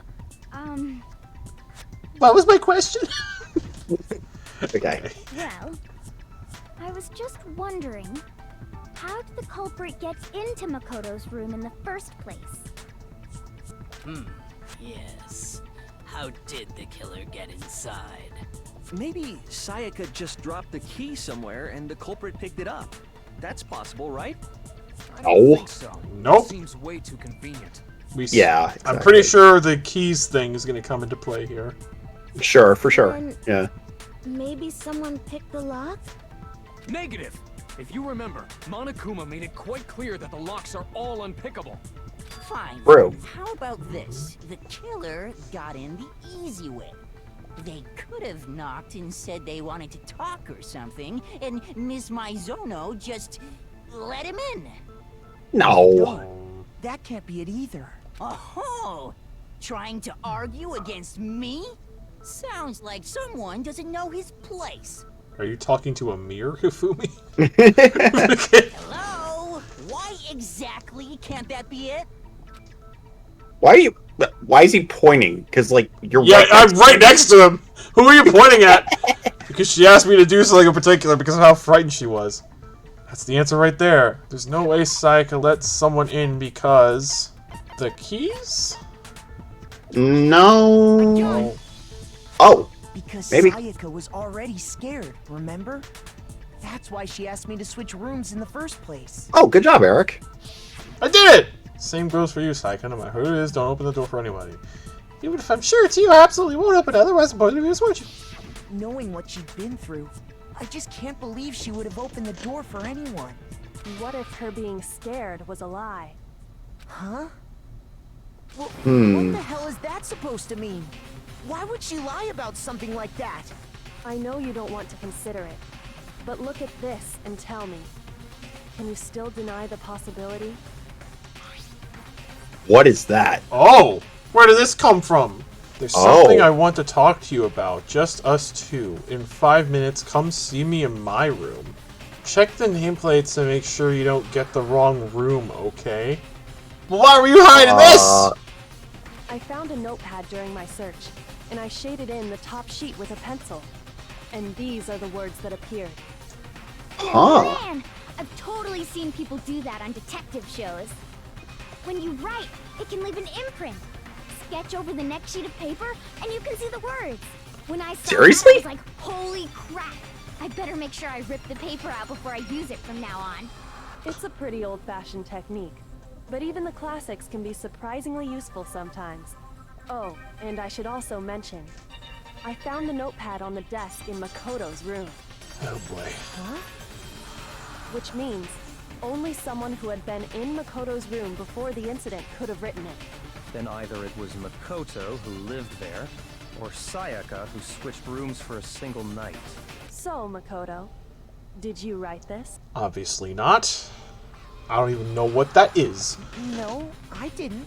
What was my question? Okay. well, I was just wondering, how did the culprit get into Makoto's room in the first place? Yes. How did the killer get inside? Maybe Sayaka just dropped the key somewhere and the culprit picked it up. That's possible, right? I don't think so. Nope. Seems way too convenient. Yeah, I'm pretty exactly. sure the keys thing is going to come into play here. Sure, for sure. Then- Yeah. Maybe someone picked the lock? Negative! If you remember, Monokuma made it quite clear that the locks are all unpickable. Fine. True. How about this? The killer got in the easy way. They could have knocked and said they wanted to talk or something, and Miss Maizono just let him in. No. That can't be it either. Oh, trying to argue against me? Sounds like someone doesn't know his place. Are you talking to a mirror, Hifumi? Hello? Why exactly can't that be it? Why is he pointing? Because, like, you're Yeah, right I'm next right to him. next to him. Who are you pointing at? Because she asked me to do something in particular because of how frightened she was. That's the answer right there. There's no way Sayaka let someone in because... The keys? No. Oh. Because Maybe. Sayaka was already scared, remember? That's why she asked me to switch rooms in the first place. Oh, good job, Eric. I did it! Same goes for you, Sayaka. No matter who it is, don't open the door for anybody. Even if I'm sure it's you, I absolutely won't open it. Otherwise, I'm going to be switch. Knowing what she'd been through, I just can't believe she would have opened the door for anyone. What if her being scared was a lie? Huh? Well, Hmm. What the hell is that supposed to mean? Why would she lie about something like that? I know you don't want to consider it, but look at this and tell me. Can you still deny the possibility? What is that? Oh! Where did this come from? There's something I want to talk to you about. Just us two. In 5 minutes, come see me in my room. Check the nameplates to make sure you don't get the wrong room, okay? Why were you hiding this? I found a notepad during my search, and I shaded in the top sheet with a pencil. And these are the words that appeared. Huh. Man, I've totally seen people do that on detective shows. When you write, it can leave an imprint. Sketch over the next sheet of paper, and you can see the words. When I saw Seriously? that, I was like, holy crap! I better make sure I rip the paper out before I use it from now on. It's a pretty old-fashioned technique, but even the classics can be surprisingly useful sometimes. Oh, and I should also mention, I found the notepad on the desk in Makoto's room. Oh boy. Huh? Which means only someone who had been in Makoto's room before the incident could have written it. Then either it was Makoto who lived there, or Sayaka who switched rooms for a single night. So, Makoto, did you write this? Obviously not. I don't even know what that is. No, I didn't.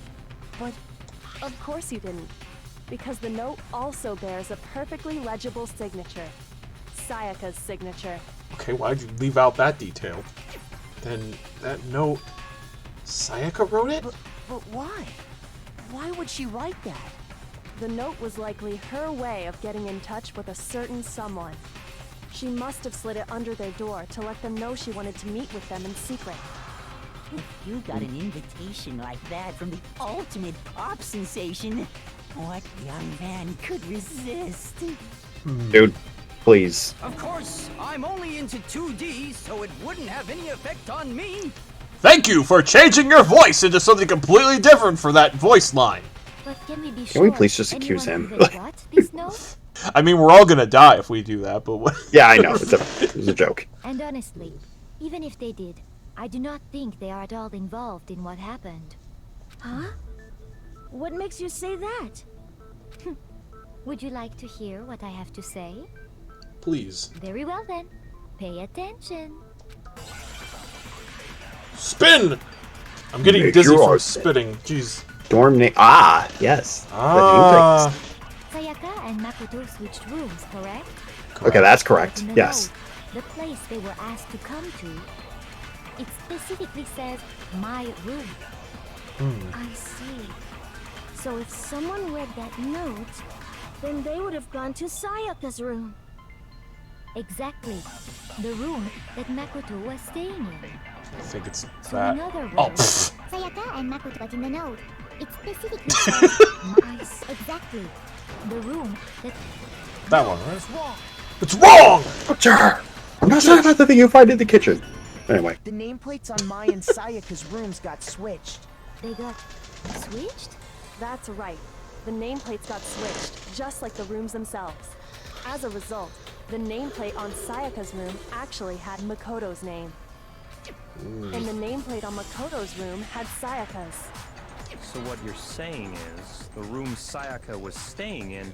But Of course you didn't, because the note also bears a perfectly legible signature. Sayaka's signature. Okay, why'd you leave out that detail? Then that note... Sayaka wrote it? But why? Why would she write that? The note was likely her way of getting in touch with a certain someone. She must have slid it under their door to let them know she wanted to meet with them in secret. If you got an invitation like that from the ultimate pop sensation, what young man could resist? Dude, please. Of course, I'm only into 2D, so it wouldn't have any effect on me. Thank you for changing your voice into something completely different for that voice line. But can we be Can we sure please just accuse anyone him? even got this note? I mean, we're all gonna die if we do that, but what? Yeah, I know. It was a joke. And honestly, even if they did, I do not think they are at all involved in what happened. Huh? What makes you say that? Would you like to hear what I have to say? Please. Very well then. Pay attention. Spin! I'm getting Make dizzy your from art. spitting. Jeez. Dorm name. Ah, yes. Ah. Sayaka and Makoto switched rooms, correct? Okay, that's correct. In the Yes. note, the place they were asked to come to, it specifically says, my room. I see. So if someone read that note, then they would have gone to Sayaka's room. Exactly. The room that Makoto was staying in. I think it's So that. in other Oh, words, pfft. Sayaka and Makoto was in the note. It specifically says, exactly. The room that... That one, right? It's wrong. It's wrong! Butcher! I'm not talking about the thing you find in the kitchen. Anyway. The nameplates on my and Sayaka's rooms got switched. They got switched? That's right. The nameplates got switched, just like the rooms themselves. As a result, the nameplate on Sayaka's room actually had Makoto's name. And the nameplate on Makoto's room had Sayaka's. So what you're saying is, the room Sayaka was staying in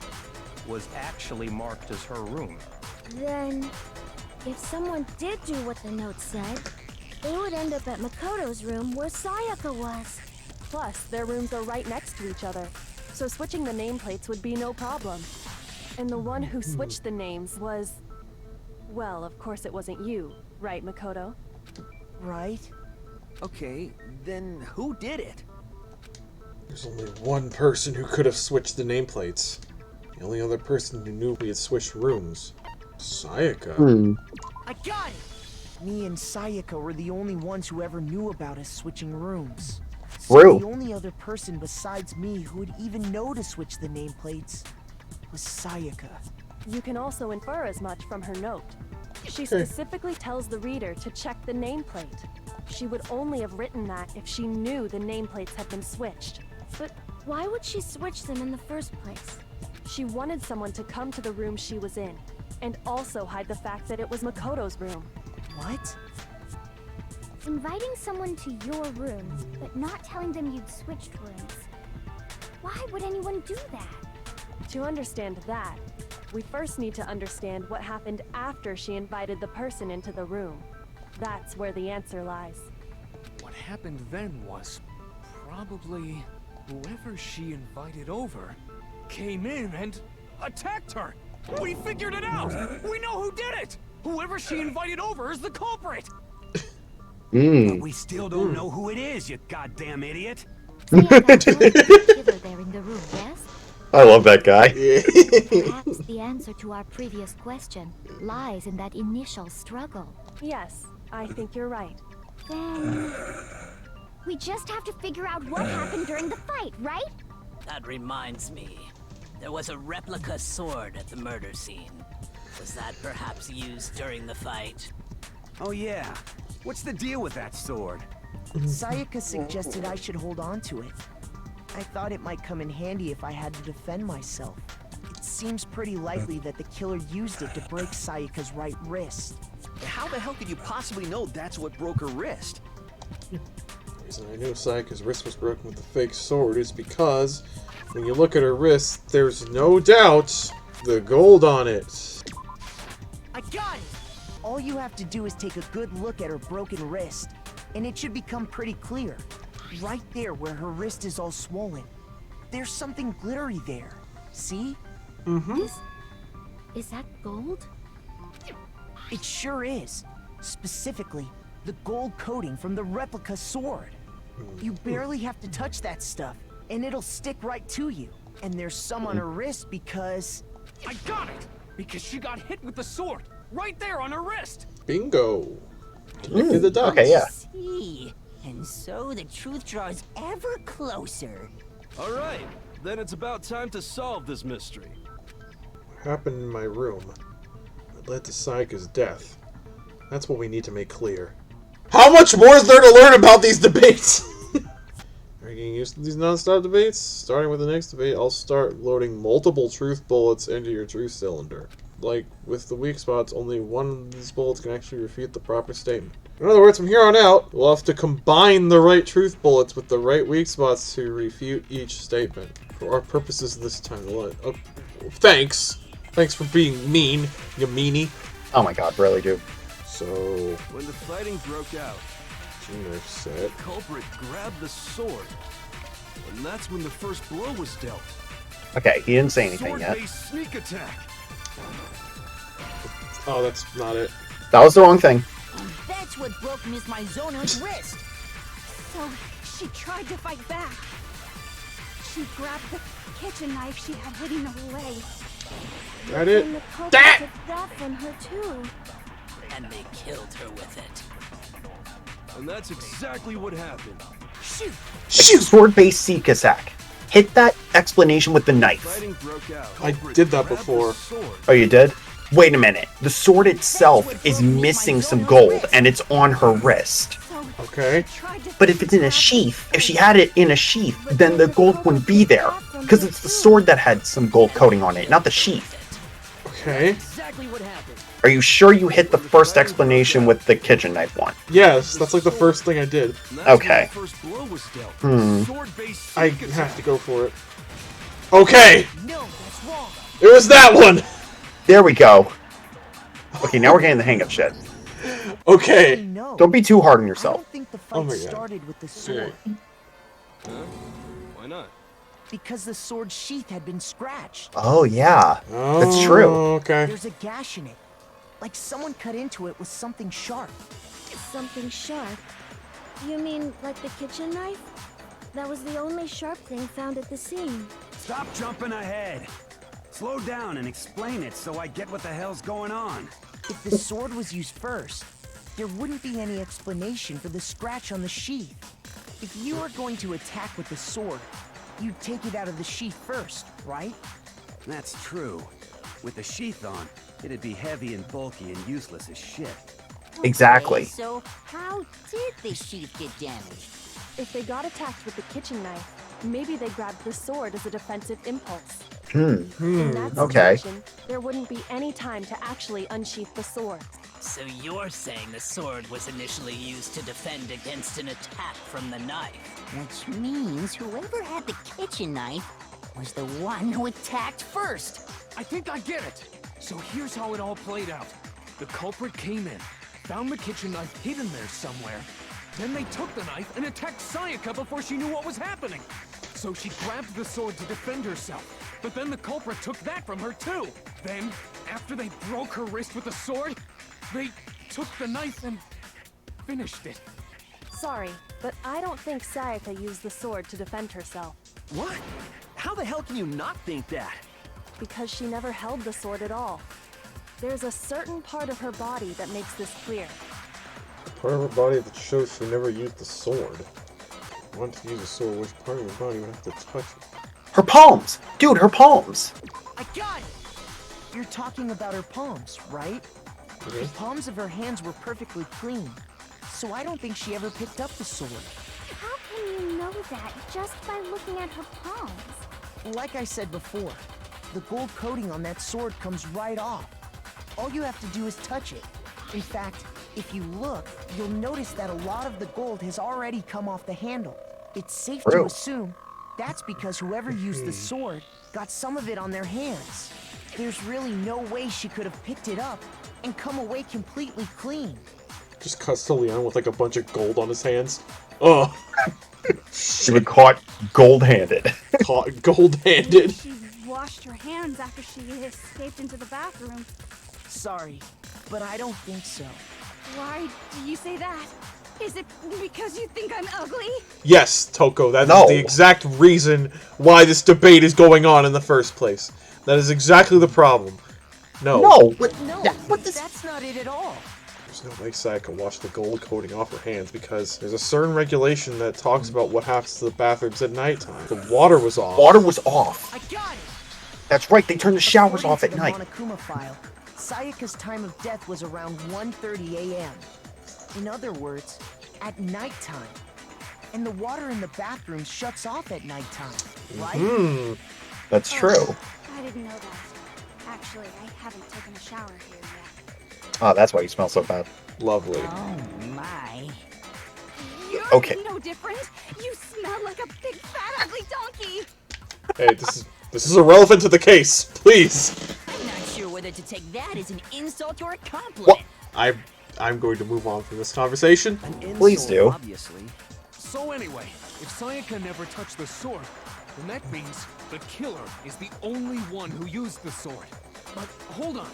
was actually marked as her room. Then, if someone did do what the note said, they would end up at Makoto's room where Sayaka was. Plus, their rooms are right next to each other, so switching the nameplates would be no problem. And the one who switched the names was... Well, of course it wasn't you, right, Makoto? Right. Okay, then who did it? There's only one person who could have switched the nameplates. The only other person who knew we had switched rooms. Sayaka. I got it! Me and Sayaka were the only ones who ever knew about us switching rooms. So True. the only other person besides me who would even know to switch the nameplates was Sayaka. You can also infer as much from her note. She specifically tells the reader to check the nameplate. She would only have written that if she knew the nameplates had been switched. But why would she switch them in the first place? She wanted someone to come to the room she was in, and also hide the fact that it was Makoto's room. What? Inviting someone to your rooms, but not telling them you'd switched rooms. Why would anyone do that? To understand that, we first need to understand what happened after she invited the person into the room. That's where the answer lies. What happened then was probably whoever she invited over came in and attacked her. We figured it out. We know who did it. Whoever she invited over is the culprit. But we still don't know who it is, you goddamn idiot. Killer there in the room, yes? I love that guy. Perhaps the answer to our previous question lies in that initial struggle. Yes, I think you're right. Then... we just have to figure out what happened during the fight, right? That reminds me. There was a replica sword at the murder scene. Was that perhaps used during the fight? Oh yeah. What's the deal with that sword? Sayaka suggested I should hold on to it. I thought it might come in handy if I had to defend myself. It seems pretty likely that the killer used it to break Sayaka's right wrist. How the hell could you possibly know that's what broke her wrist? The reason I knew Sayaka's wrist was broken with the fake sword is because when you look at her wrist, there's no doubt the gold on it. I got it! All you have to do is take a good look at her broken wrist, and it should become pretty clear. Right there where her wrist is all swollen. There's something glittery there. See? Is that gold? It sure is. Specifically, the gold coating from the replica sword. You barely have to touch that stuff, and it'll stick right to you. And there's some on her wrist because... I got it! Because she got hit with the sword, right there on her wrist! Bingo! Connected the dots. Okay, yeah. See, and so the truth draws ever closer. All right, then it's about time to solve this mystery. What happened in my room that led to Sayaka's death? That's what we need to make clear. How much more is there to learn about these debates? Are you getting used to these non-stop debates? Starting with the next debate, I'll start loading multiple truth bullets into your truth cylinder. Like, with the weak spots, only one of these bullets can actually refute the proper statement. In other words, from here on out, we'll have to combine the right truth bullets with the right weak spots to refute each statement. For our purposes this time, thanks. Thanks for being mean, you meanie. Oh my god, really, dude. So... when the fighting broke out, Gina said... the culprit grabbed the sword. And that's when the first blow was dealt. Okay, he didn't say anything yet. Sword-based sneak attack. Oh, that's not it. That was the wrong thing. That's what broke Miss Mizono's wrist. So, she tried to fight back. She grabbed the kitchen knife she had hidden away. That it? And the culprit took that from her too. And they killed her with it. And that's exactly what happened. Shoot! Sword-based sneak attack. Hit that explanation with the knife. Fighting broke out. I did that before. Oh, you did? Wait a minute. The sword itself is missing some gold, and it's on her wrist. So, Okay. But if it's in a sheath, if she had it in a sheath, then the gold wouldn't be there. Because it's the sword that had some gold coating on it, not the sheath. Okay. Exactly what happened. Are you sure you hit the first explanation with the kitchen knife one? Yes, that's like the first thing I did. Okay. I have to go for it. Okay! No, that's wrong. It was that one! There we go. Okay, now we're getting the hang of shit. Okay. Don't be too hard on yourself. I don't think the Oh fight my God. started with the sword. Why not? Because the sword sheath had been scratched. Oh, yeah. That's true. Okay. There's a gash in it. Like someone cut into it with something sharp. Something sharp? You mean like the kitchen knife? That was the only sharp thing found at the scene. Stop jumping ahead. Slow down and explain it so I get what the hell's going on. If the sword was used first, there wouldn't be any explanation for the scratch on the sheath. If you were going to attack with the sword, you'd take it out of the sheath first, right? That's true. With the sheath on, it'd be heavy and bulky and useless as shit. Exactly. Okay, so how did the sheath get damaged? If they got attacked with the kitchen knife, maybe they grabbed the sword as a defensive impulse. In that Okay. situation, there wouldn't be any time to actually unsheath the sword. So you're saying the sword was initially used to defend against an attack from the knife? Which means whoever had the kitchen knife was the one who attacked first. I think I get it. So here's how it all played out. The culprit came in, found the kitchen knife hidden there somewhere. Then they took the knife and attacked Sayaka before she knew what was happening. So she grabbed the sword to defend herself. But then the culprit took that from her too. Then, after they broke her wrist with the sword, they took the knife and finished it. Sorry, but I don't think Sayaka used the sword to defend herself. What? How the hell can you not think that? Because she never held the sword at all. There's a certain part of her body that makes this clear. Part of her body that shows she never used the sword. If you want to use a sword, which part of your body would have to touch it? Her palms! Dude, her palms! I got it! You're talking about her palms, right? The palms of her hands were perfectly clean, so I don't think she ever picked up the sword. How can you know that just by looking at her palms? Like I said before, the gold coating on that sword comes right off. All you have to do is touch it. In fact, if you look, you'll notice that a lot of the gold has already come off the handle. It's safe to assume that's because whoever used the sword got some of it on their hands. There's really no way she could have picked it up and come away completely clean. Just cuts to Leon with like a bunch of gold on his hands. Oh. She was caught gold-handed. Caught gold-handed. She washed her hands after she escaped into the bathroom. Sorry, but I don't think so. Why do you say that? Is it because you think I'm ugly? Yes, Toko, that is the exact reason why this debate is going on in the first place. That is exactly the problem. No. No, That's not it at all. There's no way Sayaka washed the gold coating off her hands because there's a certain regulation that talks about what happens to the bathrooms at nighttime. The water was off. Water was off. I got it! That's right, they turn the showers off at night. Monokuma file, Sayaka's time of death was around 1:30 a.m. In other words, at nighttime. And the water in the bathroom shuts off at nighttime, right? That's true. I didn't know that. Actually, I haven't taken a shower here yet. Oh, that's why you smell so bad. Lovely. Oh my. You're Okay. no different. You smell like a big fat ugly donkey. Hey, this is irrelevant to the case. Please. I'm not sure whether to take that as an insult or a compliment. I'm going to move on from this conversation. Please do. Obviously. So anyway, if Sayaka never touched the sword, then that means the killer is the only one who used the sword. But hold on.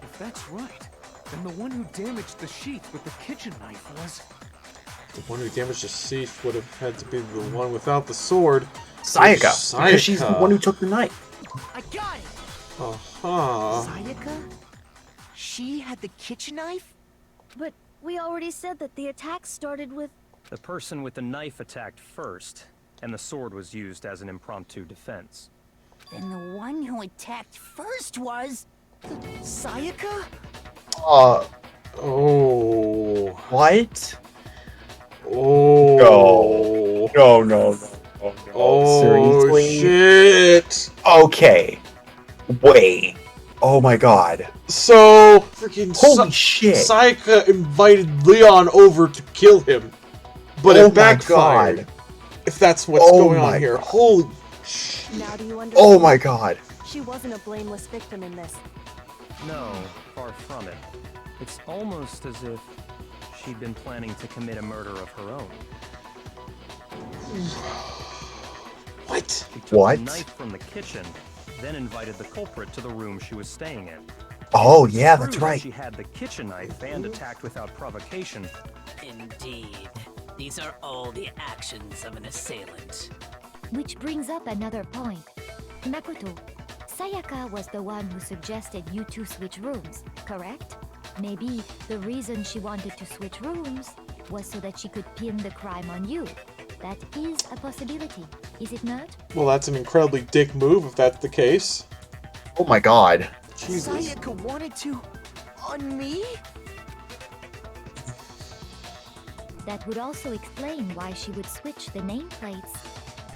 If that's right, then the one who damaged the sheath with the kitchen knife was... The one who damaged the sheath would have had to be the one without the sword. Sayaka. Because she's the one who took the knife. I got it! Uh-huh. Sayaka? She had the kitchen knife? But we already said that the attack started with... The person with the knife attacked first, and the sword was used as an impromptu defense. Then the one who attacked first was... Sayaka? Oh. What? Oh. No. Oh, Seriously? shit. Okay. Wait. Oh my god. So, freaking Holy shit. Sayaka invited Leon over to kill him, but Oh it backfired. my god. If that's what's Oh going on my here. God. Holy Now do you understand? Oh my god. She wasn't a blameless victim in this. No, far from it. It's almost as if she'd been planning to commit a murder of her own. What? She took What? the knife from the kitchen, then invited the culprit to the room she was staying in. Oh yeah, True that's that right. She had the kitchen knife and attacked without provocation. Indeed. These are all the actions of an assailant. Which brings up another point. Makoto, Sayaka was the one who suggested you two switch rooms, correct? Maybe the reason she wanted to switch rooms was so that she could pin the crime on you. That is a possibility, is it not? Well, that's an incredibly dick move if that's the case. Oh my god. Jesus. Sayaka wanted to... on me? That would also explain why she would switch the nameplates.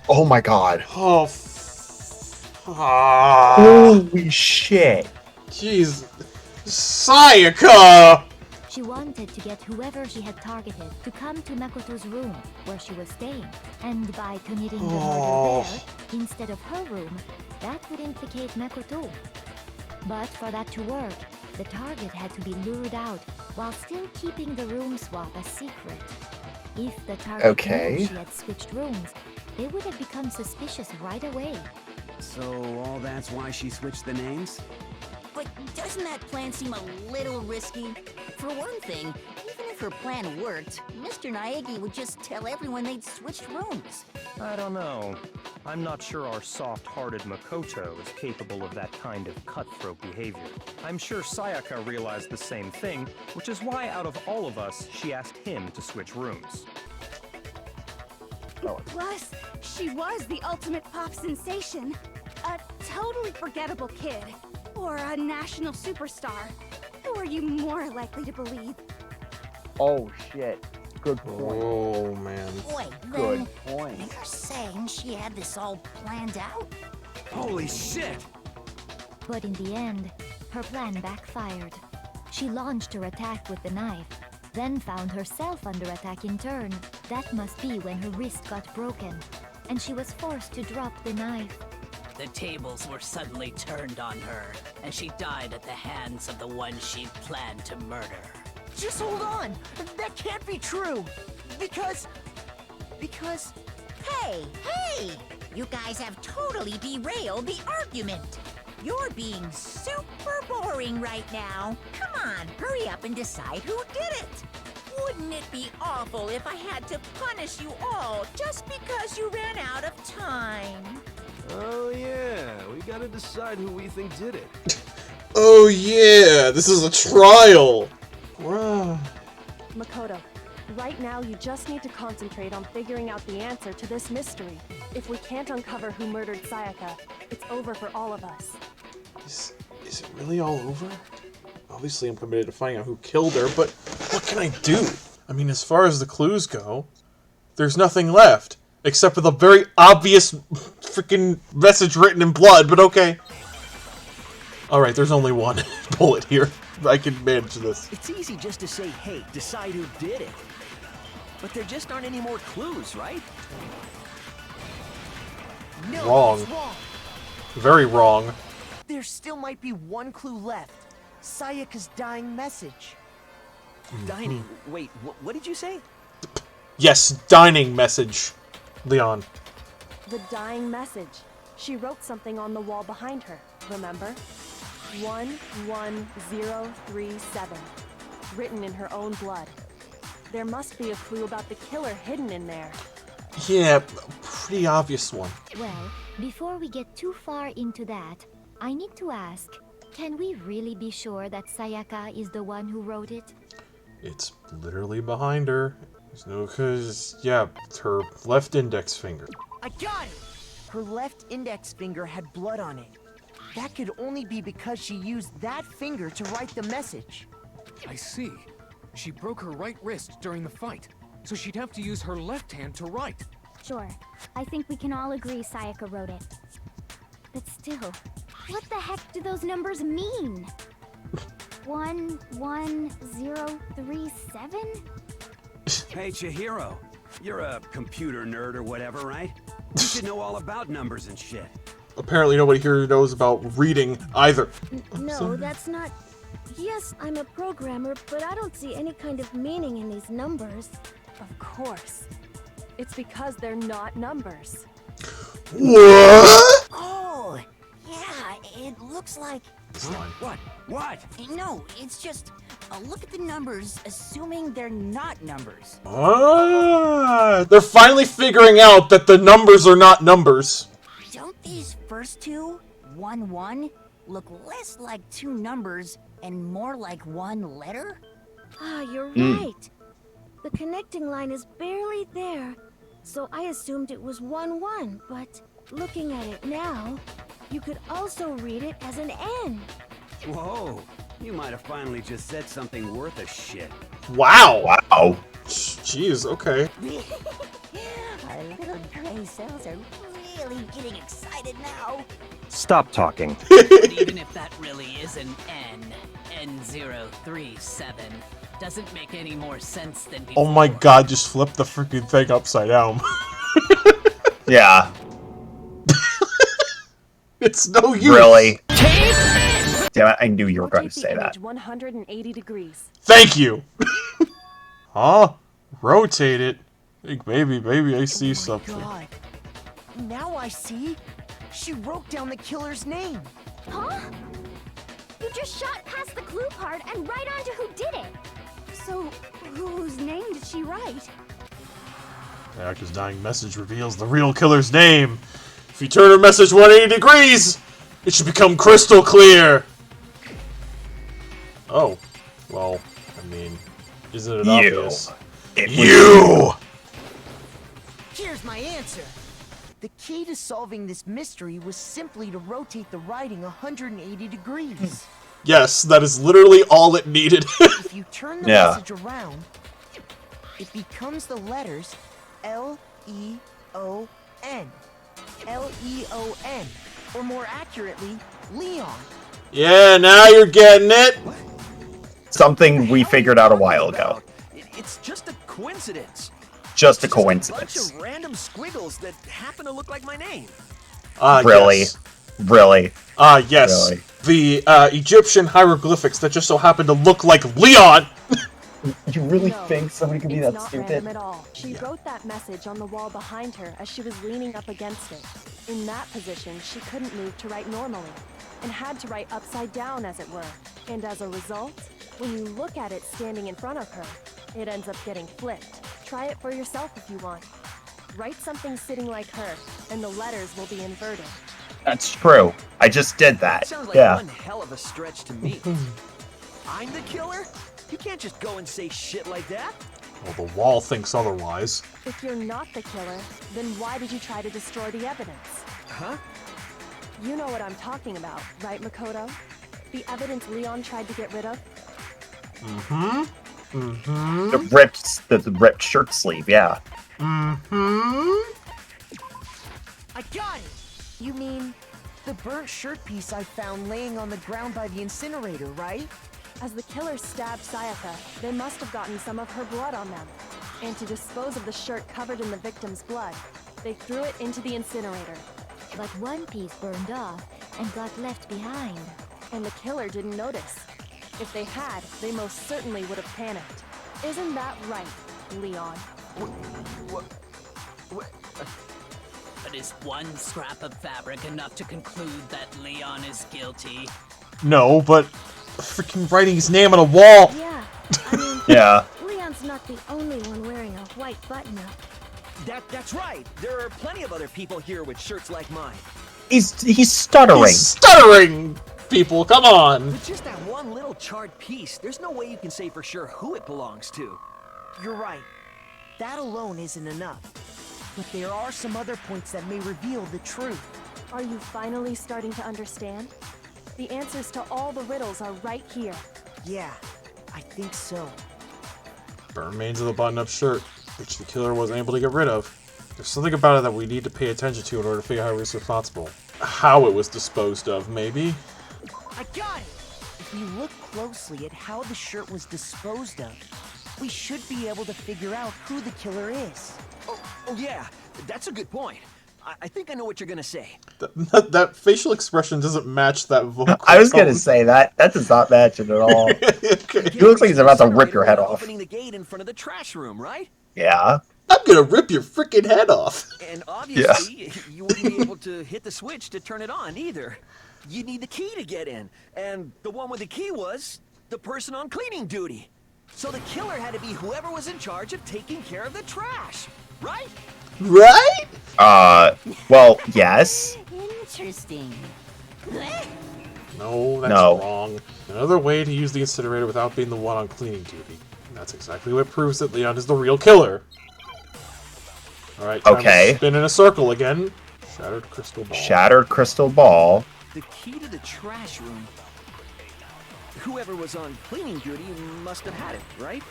Oh my god. Oh, Holy shit. Jeez. Sayaka! She wanted to get whoever she had targeted to come to Makoto's room, where she was staying. And by committing the murder there, instead of her room, that would implicate Makoto. But for that to work, the target had to be lured out, while still keeping the room swap a secret. If the target knew she had switched rooms, they would have become suspicious right away. So all that's why she switched the names? But doesn't that plan seem a little risky? For one thing, even if her plan worked, Mr. Naegi would just tell everyone they'd switched rooms. I don't know. I'm not sure our soft-hearted Makoto is capable of that kind of cutthroat behavior. I'm sure Sayaka realized the same thing, which is why out of all of us, she asked him to switch rooms. Plus, she was the ultimate pop sensation. A totally forgettable kid. Or a national superstar. Who are you more likely to believe? Oh shit. Good point. Oh man. Wait, Good then point. you're saying she had this all planned out? Holy shit! But in the end, her plan backfired. She launched her attack with the knife, then found herself under attack in turn. That must be when her wrist got broken, and she was forced to drop the knife. The tables were suddenly turned on her, and she died at the hands of the one she'd planned to murder. Just hold on! That can't be true! Because... Hey! You guys have totally derailed the argument. You're being super boring right now. Come on, hurry up and decide who did it. Wouldn't it be awful if I had to punish you all just because you ran out of time? Oh yeah, we gotta decide who we think did it. Oh yeah, this is a trial. Wow. Makoto, right now you just need to concentrate on figuring out the answer to this mystery. If we can't uncover who murdered Sayaka, it's over for all of us. Is it really all over? Obviously I'm committed to finding out who killed her, but what can I do? I mean, as far as the clues go, there's nothing left. Except for the very obvious freaking message written in blood, but okay. Alright, there's only one bullet here. I can manage this. It's easy just to say, hey, decide who did it. But there just aren't any more clues, right? No, Wrong. it's wrong. Very wrong. There still might be one clue left. Sayaka's dying message. Dining. Wait, what did you say? Yes, dining message. Leon. The dying message. She wrote something on the wall behind her, remember? 11037. Written in her own blood. There must be a clue about the killer hidden in there. Yeah, pretty obvious one. Well, before we get too far into that, I need to ask, can we really be sure that Sayaka is the one who wrote it? It's literally behind her. There's no, cause, yeah, it's her left index finger. I got it! Her left index finger had blood on it. That could only be because she used that finger to write the message. I see. She broke her right wrist during the fight. so she'd have to use her left hand to write. Sure. I think we can all agree Sayaka wrote it. But still, what the heck do those numbers mean? 11037? Hey, Chihiro. You're a computer nerd or whatever, right? You should know all about numbers and shit. Apparently nobody here knows about reading either. No, that's not... Yes, I'm a programmer, but I don't see any kind of meaning in these numbers. Of course. It's because they're not numbers. What? Oh, yeah, it looks like... What? What? No, it's just... look at the numbers, assuming they're not numbers. Ah, they're finally figuring out that the numbers are not numbers. Don't these first two, 1, 1, look less like two numbers and more like one letter? Ah, you're right. The connecting line is barely there, so I assumed it was 1, 1, but looking at it now, you could also read it as an N. Whoa, you might have finally just said something worth a shit. Wow. Wow. Jeez, okay. Our little gray cells are really getting excited now. Stop talking. But even if that really is an N037, doesn't make any more sense than before. Oh my god, just flip the freaking thing upside down. Yeah. It's no use. Really? Damn it, I knew you were going to say that. 180 degrees. Thank you. Huh? Rotate it. Maybe I see something. God. Now I see. She wrote down the killer's name. Huh? You just shot past the clue part and right onto who did it. So, whose name did she write? The actor's dying message reveals the real killer's name. If you turn her message 180 degrees, it should become crystal clear. Oh, well, I mean, isn't it obvious? You! Here's my answer. The key to solving this mystery was simply to rotate the writing 180 degrees. Yes, that is literally all it needed. If you turn the Yeah. message around, it becomes the letters L-E-O-N. L-E-O-N. Or more accurately, Leon. Yeah, now you're getting it. Something we figured out a while ago. It's just a coincidence. Just a It's bunch coincidence. of random squiggles that happen to look like my name. Really? Yes. Really? Yes. Really? The Egyptian hieroglyphics that just so happen to look like Leon. You really No, think somebody could be it's that not stupid? random at all. She wrote that message on the wall behind her as she was leaning up against it. In that position, she couldn't move to write normally, and had to write upside down, as it were. And as a result, when you look at it standing in front of her, it ends up getting flipped. Try it for yourself if you want. Write something sitting like her, and the letters will be inverted. That's true. I just did that. Sounds like Yeah. one hell of a stretch to me. I'm the killer? You can't just go and say shit like that. Well, the wall thinks otherwise. If you're not the killer, then why did you try to destroy the evidence? Huh? You know what I'm talking about, right, Makoto? The evidence Leon tried to get rid of? Mm-hmm. Mm-hmm. The ripped shirt sleeve, yeah. Mm-hmm. I got it! You mean the burnt shirt piece I found laying on the ground by the incinerator, right? As the killer stabbed Sayaka, they must have gotten some of her blood on them. And to dispose of the shirt covered in the victim's blood, they threw it into the incinerator. But one piece burned off and got left behind. And the killer didn't notice. If they had, they most certainly would have panicked. Isn't that right, Leon? But is one scrap of fabric enough to conclude that Leon is guilty? No, but freaking writing his name on a wall. Yeah, I mean, Yeah. Leon's not the only one wearing a white button-up. That's right. There are plenty of other people here with shirts like mine. He's stuttering. He's stuttering, people. Come on. With just that one little charred piece, there's no way you can say for sure who it belongs to. You're right. That alone isn't enough. But there are some other points that may reveal the truth. Are you finally starting to understand? The answers to all the riddles are right here. Yeah, I think so. Burn remains of the button-up shirt. which the killer wasn't able to get rid of. There's something about it that we need to pay attention to in order to figure out who was responsible. How it was disposed of, maybe? I got it! If we look closely at how the shirt was disposed of, we should be able to figure out who the killer is. Oh yeah, that's a good point. I think I know what you're gonna say. That facial expression doesn't match that vocal I was gonna tone. say that does not match it at all. Okay. He looks like he's about to rip your head off. Opening the gate in front of the trash room, right? Yeah. I'm gonna rip your freaking head off. And obviously, you wouldn't be able to hit the switch to turn it on either. You'd need the key to get in, and the one with the key was the person on cleaning duty. So the killer had to be whoever was in charge of taking care of the trash, right? Right? Well, yes. Interesting. No, that's No. wrong. Another way to use the incinerator without being the one on cleaning duty. And that's exactly what proves that Leon is the real killer. Alright, time Okay. to spin in a circle again. Shattered crystal ball. Shattered crystal ball. The key to the trash room. Whoever was on cleaning duty must have had it, right?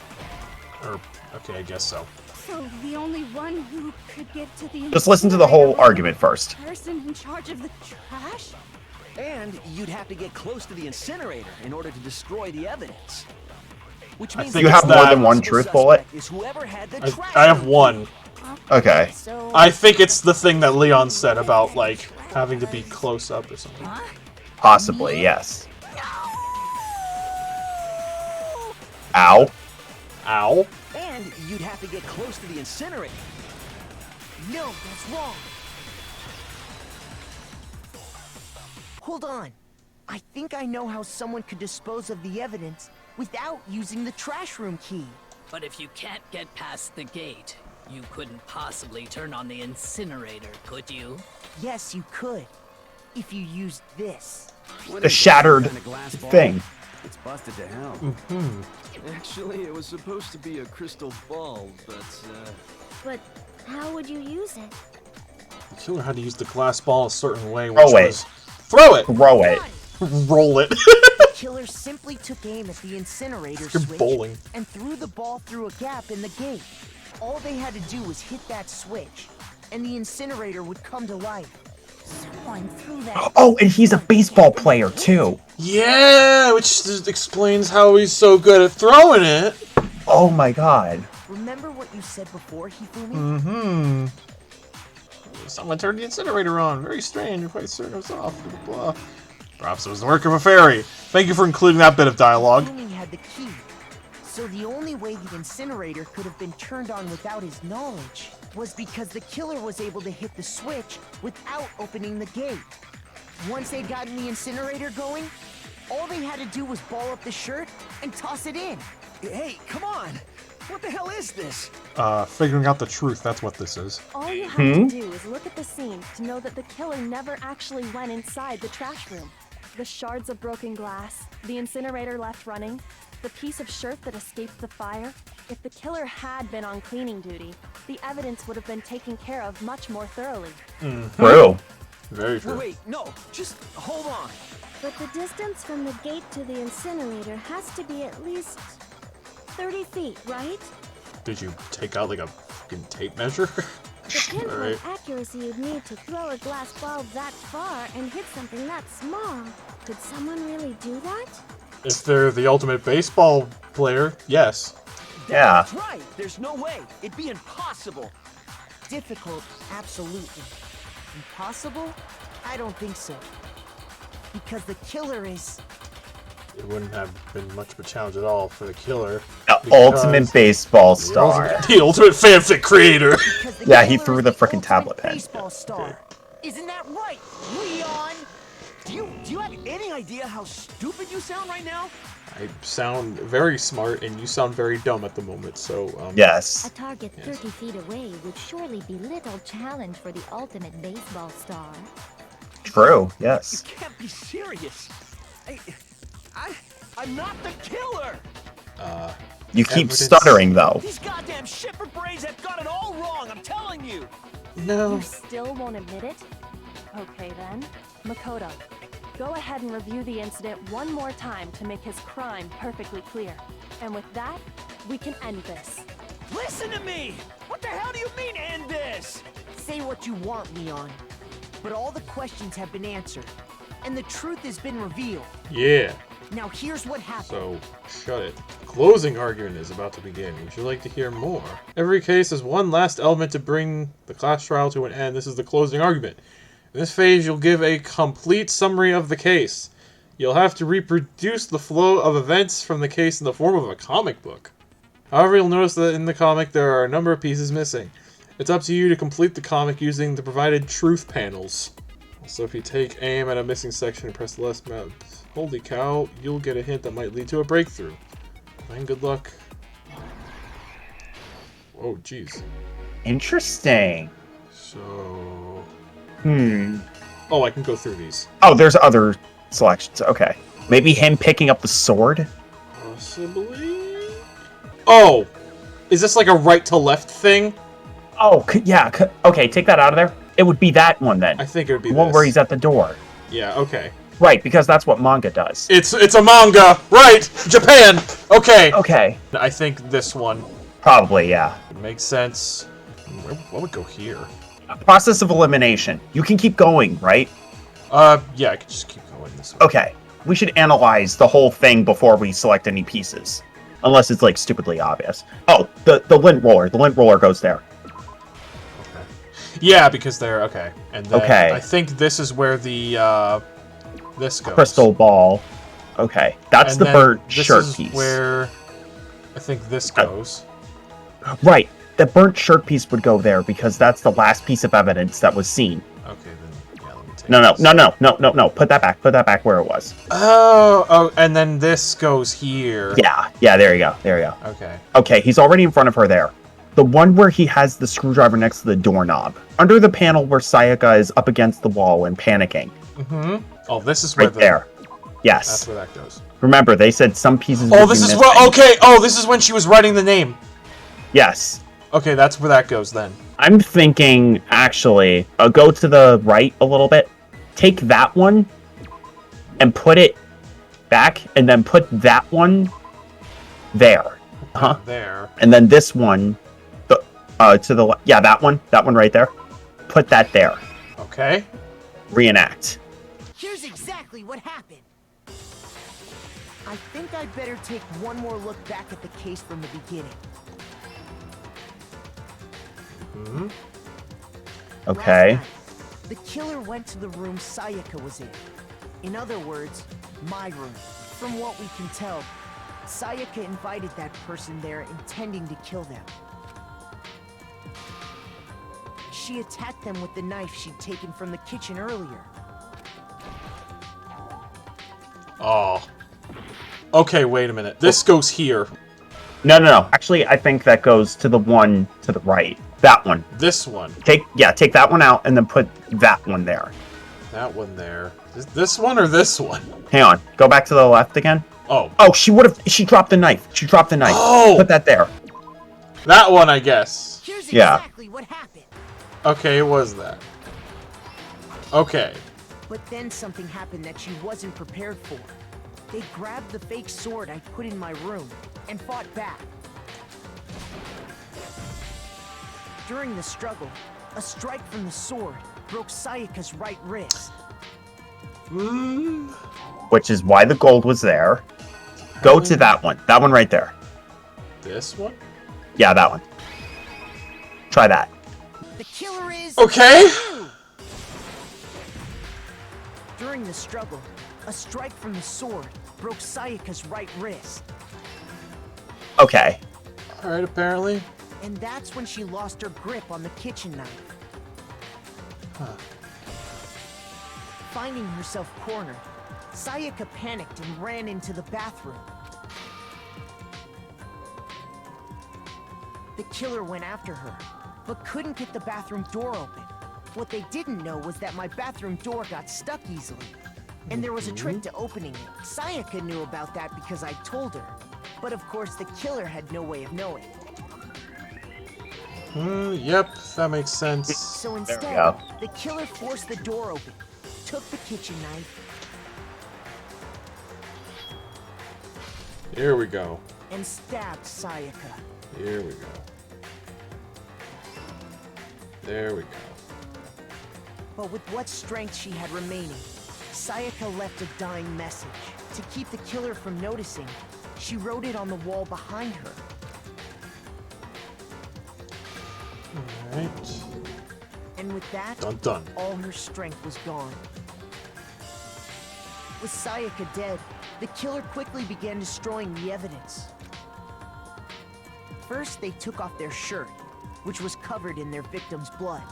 Okay, I guess so. So the only one who could get to the Just listen to the whole argument first. person in charge of the trash? And you'd have to get close to the incinerator in order to destroy the evidence. Which I means think You it's have more that. than one truth bullet? is whoever had the trash I have room one. Okay. I think it's the thing that Leon said about, like, having to be close up or something. Possibly, yes. Ow. Ow. And you'd have to get close to the incinerator. No, that's wrong. Hold on. I think I know how someone could dispose of the evidence without using the trash room key. But if you can't get past the gate, you couldn't possibly turn on the incinerator, could you? Yes, you could. If you used this. The shattered thing. It's busted to hell. Mm-hmm. Actually, it was supposed to be a crystal ball, but But how would you use it? The killer had to use the glass ball a certain way, which Throw it. was... Throw it! Throw it. Roll it. The killer simply took aim at the incinerator You're switch bowling. and threw the ball through a gap in the gate. All they had to do was hit that switch, and the incinerator would come to life. Someone threw that. Oh, and he's a baseball player, too. Yeah, which just explains how he's so good at throwing it. Oh my god. Remember what you said before, Hifumi? Mm-hmm. Someone turned the incinerator on. Very strange. You're quite certain it was off. Blah, blah. Perhaps it was the work of a fairy. Thank you for including that bit of dialogue. Hifumi had the key, so the only way the incinerator could have been turned on without his knowledge was because the killer was able to hit the switch without opening the gate. Once they'd gotten the incinerator going, all they had to do was ball up the shirt and toss it in. Hey, come on! What the hell is this? Figuring out the truth, that's what this is. All you have to do is look at the scene to know that the killer never actually went inside the trash room. The shards of broken glass, the incinerator left running, the piece of shirt that escaped the fire. If the killer had been on cleaning duty, the evidence would have been taken care of much more thoroughly. True. Very true. Wait, no, just hold on. But the distance from the gate to the incinerator has to be at least 30 feet, right? Did you take out like a fucking tape measure? The pinpoint Alright. accuracy you'd need to throw a glass ball that far and hit something that small. Could someone really do that? If they're the ultimate baseball player, yes. Yeah. That's right. There's no way. It'd be impossible. Difficult, absolutely. Impossible? I don't think so. Because the killer is... It wouldn't have been much of a challenge at all for the killer. The because ultimate baseball star. The ultimate fanfic creator. Yeah, he threw the freaking tablet pen. baseball star. Isn't that right, Leon? Do you have any idea how stupid you sound right now? I sound very smart, and you sound very dumb at the moment, so, Yes. A target 30 feet away would surely be little challenge for the ultimate baseball star. True, yes. You can't be serious. I'm not the killer. You keep Evidence. stuttering, though. These goddamn shipper brains have got it all wrong. I'm telling you. No. You still won't admit it? Okay then. Makoto, go ahead and review the incident one more time to make his crime perfectly clear. And with that, we can end this. Listen to me. What the hell do you mean, end this? Say what you want, Leon. But all the questions have been answered. And the truth has been revealed. Yeah. Now here's what happened. So, shut it. Closing argument is about to begin. Would you like to hear more? Every case has one last element to bring the class trial to an end. This is the closing argument. In this phase, you'll give a complete summary of the case. You'll have to reproduce the flow of events from the case in the form of a comic book. However, you'll notice that in the comic there are a number of pieces missing. It's up to you to complete the comic using the provided truth panels. So if you take aim at a missing section and press the left mouse, holy cow, you'll get a hint that might lead to a breakthrough. And good luck. Oh, jeez. Interesting. So... Oh, I can go through these. Oh, there's other selections. Okay. Maybe him picking up the sword? Possibly? Oh! Is this like a right to left thing? Oh, yeah. Okay, take that out of there. It would be that one then. I think it would be the one this. where he's at the door. Yeah, okay. Right, because that's what manga does. It's a manga! Right! Japan! Okay. Okay. I think this one. Probably, yeah. It makes sense. What would go here? Process of elimination. You can keep going, right? Yeah, I could just keep going this way. Okay. We should analyze the whole thing before we select any pieces. Unless it's, like, stupidly obvious. Oh, the lint roller. The lint roller goes there. Okay. Yeah, because they're... Okay. And then okay. I think this is where the, this goes. Crystal ball. Okay. That's and the burnt shirt piece. piece. Where I think this goes. Right. The burnt shirt piece would go there because that's the last piece of evidence that was seen. Okay, then, yeah, let me take No. Put that back. Put that back where it was. Oh, and then this goes here. Yeah, there you go. Okay. Okay, he's already in front of her there. The one where he has the screwdriver next to the doorknob. Under the panel where Sayaka is up against the wall and panicking. Mm-hmm. Oh, this is where right there. Yes. That's where that goes. Remember, they said some pieces Oh, this is where... Okay, oh, this is when she was writing the name. Yes. Okay, that's where that goes then. I'm thinking, actually, go to the right a little bit. Take that one and put it back, and then put that one there. There. And then this one, to the left. Yeah, that one right there. Put that there. Okay. Reenact. Here's exactly what happened. I think I'd better take one more look back at the case from the beginning. Mm-hmm. Okay. Last night, the killer went to the room Sayaka was in. In other words, my room. From what we can tell, Sayaka invited that person there intending to kill them. She attacked them with the knife she'd taken from the kitchen earlier. Oh. Okay, wait a minute. This goes here. No. Actually, I think that goes to the one to the right. That one. This one. Take that one out and then put that one there. That one there. This one or this one? Hang on. Go back to the left again. Oh. Oh, she dropped the knife. Oh! Put that there. That one, I guess. Here's yeah. Exactly what happened. Okay, it was that. Okay. But then something happened that she wasn't prepared for. They grabbed the fake sword I put in my room and fought back. During the struggle, a strike from the sword broke Sayaka's right wrist. Which is why the gold was there. Go to that one. That one right there. This one? Yeah, that one. Try that. The killer is... Okay! During the struggle, a strike from the sword broke Sayaka's right wrist. Okay. Alright, apparently. And that's when she lost her grip on the kitchen knife. Huh. Finding herself cornered, Sayaka panicked and ran into the bathroom. The killer went after her, but couldn't get the bathroom door open. What they didn't know was that my bathroom door got stuck easily. And there was a trick to opening it. Sayaka knew about that because I told her. But of course, the killer had no way of knowing. Yep, that makes sense. So instead, the killer forced the door open, took the kitchen knife, Here we go. and stabbed Sayaka. Here we go. There we go. But with what strength she had remaining, Sayaka left a dying message. To keep the killer from noticing, she wrote it on the wall behind her. Alright. And with that, Dun dun. all her strength was gone. With Sayaka dead, the killer quickly began destroying the evidence. First, they took off their shirt, which was covered in their victim's blood.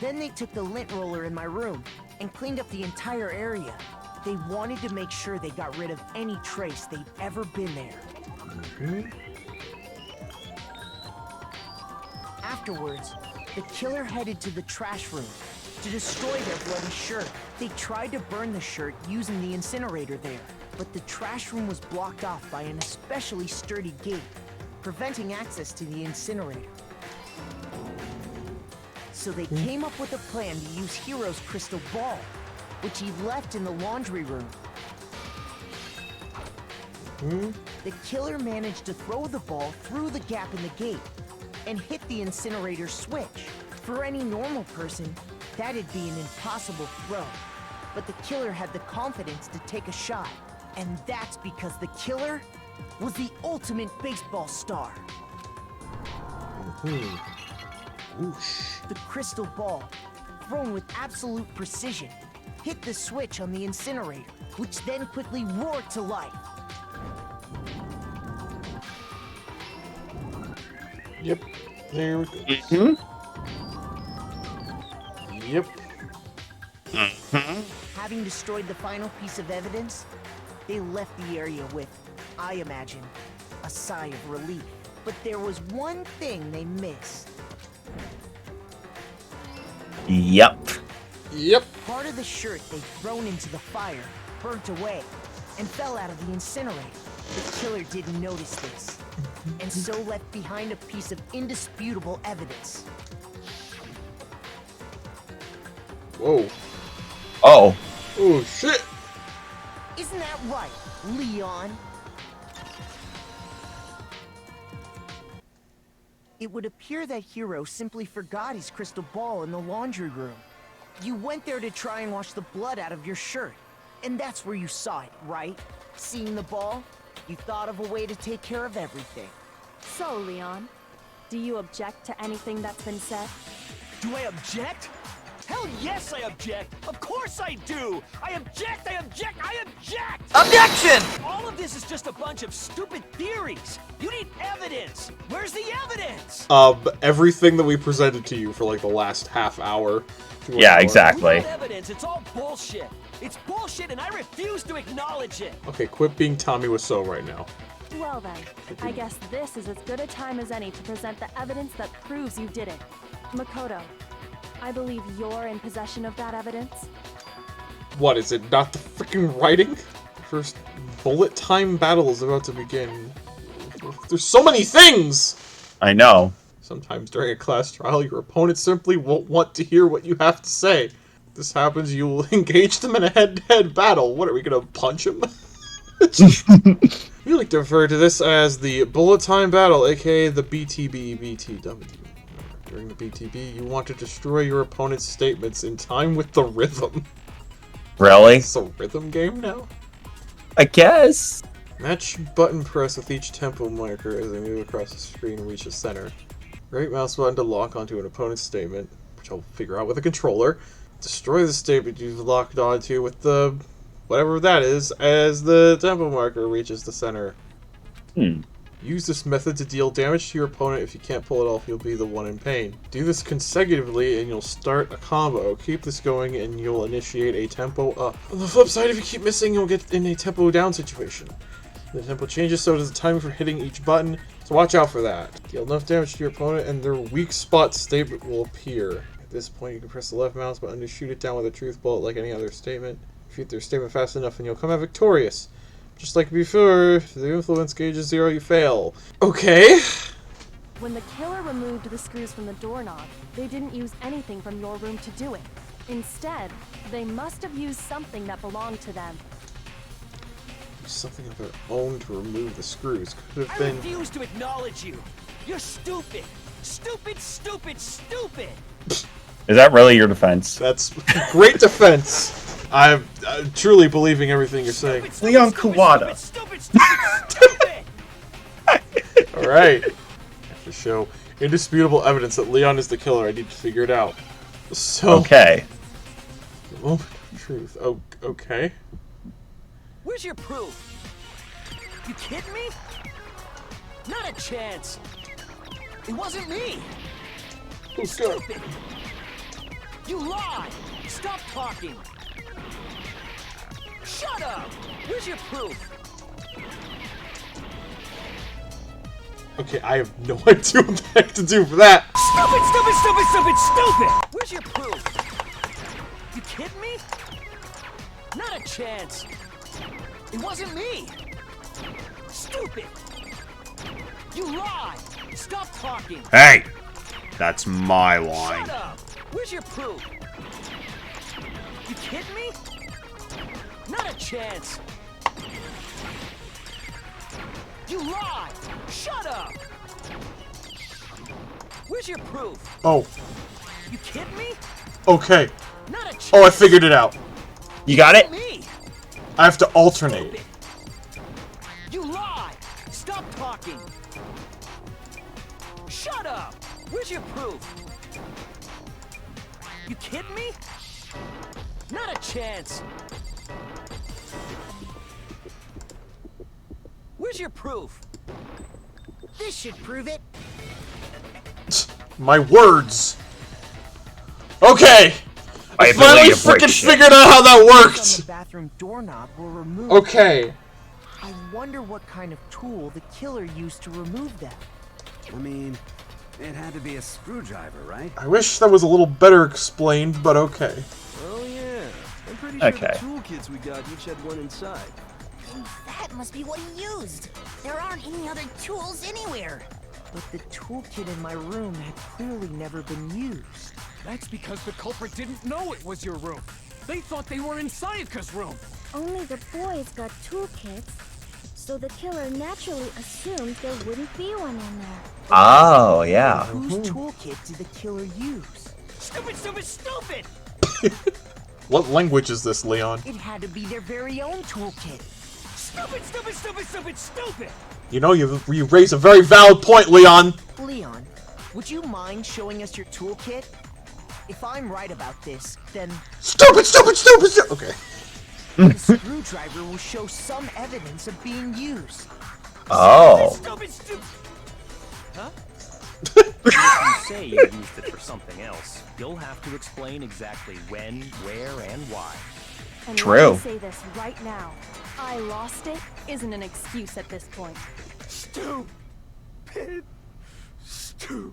Then they took the lint roller in my room and cleaned up the entire area. They wanted to make sure they got rid of any trace they'd ever been there. Afterwards, the killer headed to the trash room to destroy their bloody shirt. They tried to burn the shirt using the incinerator there, but the trash room was blocked off by an especially sturdy gate, preventing access to the incinerator. So they came up with a plan to use Hiro's crystal ball, which he left in the laundry room. The killer managed to throw the ball through the gap in the gate and hit the incinerator switch. For any normal person, that'd be an impossible throw. But the killer had the confidence to take a shot. And that's because the killer was the ultimate baseball star. The crystal ball, thrown with absolute precision, hit the switch on the incinerator, which then quickly roared to life. Yep. There we go. Yep. Having destroyed the final piece of evidence, they left the area with, I imagine, a sigh of relief. But there was one thing they missed. Yep. Yep. Part of the shirt they'd thrown into the fire burnt away and fell out of the incinerator. The killer didn't notice this, and so left behind a piece of indisputable evidence. Whoa. Oh. Oh, shit. Isn't that right, Leon? It would appear that Hiro simply forgot his crystal ball in the laundry room. You went there to try and wash the blood out of your shirt, and that's where you saw it, right? Seeing the ball, you thought of a way to take care of everything. So, Leon, do you object to anything that's been said? Do I object? Hell yes, I object! Of course I do! I object! I object! I object! Objection! All of this is just a bunch of stupid theories! You need evidence! Where's the evidence? Everything that we presented to you for like the last half hour. Yeah, exactly. Without evidence, it's all bullshit! It's bullshit and I refuse to acknowledge it! Okay, quit being Tommy Wiseau right now. Well then, I guess this is as good a time as any to present the evidence that proves you did it. Makoto, I believe you're in possession of that evidence. What, is it not the freaking writing? The first bullet time battle is about to begin. There's so many things! I know. Sometimes during a class trial, your opponent simply won't want to hear what you have to say. If this happens, you will engage them in a head-to-head battle. What, are we gonna punch him? We like to refer to this as the bullet time battle, aka the BTB-BTW. During the BTB, you want to destroy your opponent's statements in time with the rhythm. Really? It's a rhythm game now? I guess. Match button press with each tempo marker as they move across the screen and reach the center. Right mouse button to lock onto an opponent's statement, which I'll figure out with a controller. Destroy the statement you've locked onto with the whatever that is as the tempo marker reaches the center. Use this method to deal damage to your opponent. If you can't pull it off, you'll be the one in pain. Do this consecutively and you'll start a combo. Keep this going and you'll initiate a tempo up. On the flip side, if you keep missing, you'll get in a tempo down situation. The tempo changes, so does the timing for hitting each button, so watch out for that. Deal enough damage to your opponent and their weak spot statement will appear. At this point, you can press the left mouse button to shoot it down with a truth bullet like any other statement. Shoot their statement fast enough and you'll come out victorious. Just like before, if the influence gauge is 0, you fail. Okay. When the killer removed the screws from the doorknob, they didn't use anything from your room to do it. Instead, they must have used something that belonged to them. something of their own to remove the screws. Could have I been... refuse to acknowledge you. You're stupid. Stupid, stupid, stupid. Is that really your defense? That's great defense. I'm truly believing everything you're saying. Leon Kuwata. Alright. Have to show indisputable evidence that Leon is the killer. I need to figure it out. So... Okay. The moment of truth. Oh, okay. Where's your proof? You kidding me? Not a chance. It wasn't me. Stupid. You lied. Stop talking. Shut up. Where's your proof? Okay, I have no idea what the heck to do for that. Stupid, stupid, stupid, stupid, stupid. Where's your proof? You kidding me? Not a chance. It wasn't me. Stupid. You lied. Stop talking. Hey! That's my line. Shut up. Where's your proof? You kidding me? Not a chance. You lied. Shut up. Where's your proof? Oh. You kidding me? Okay. Not a chance. Oh, I figured it out. You got it? Me. I have to alternate. You lied. Stop talking. Shut up. Where's your proof? You kidding me? Not a chance. Where's your proof? This should prove it. My words. Okay. I I finally believe break freaking shit. figured out how that The worked. bathroom doorknob were removed. Okay. I wonder what kind of tool the killer used to remove that. I mean, it had to be a screwdriver, right? I wish that was a little better explained, but okay. Oh yeah, I'm pretty sure Okay. the toolkits we got each had one inside. And that must be what he used. There aren't any other tools anywhere. But the toolkit in my room had clearly never been used. That's because the culprit didn't know it was your room. They thought they were in Sayaka's room. Only the boys got toolkits, so the killer naturally assumed there wouldn't be one in there. Oh, yeah. Whose toolkit did the killer use? Stupid, stupid, stupid! What language is this, Leon? It had to be their very own toolkit. Stupid, stupid, stupid, stupid, stupid! You know, you raise a very valid point, Leon. Leon, would you mind showing us your toolkit? If I'm right about this, then Stupid, stupid, stupid, stupid. Okay. the screwdriver will show some evidence of being used. Oh. Stupid, stupid! Huh? If you say you used it for something else, you'll have to explain exactly when, where, and why. And True. let me say this right now. I lost it isn't an excuse at this point. Stupid. Stupid.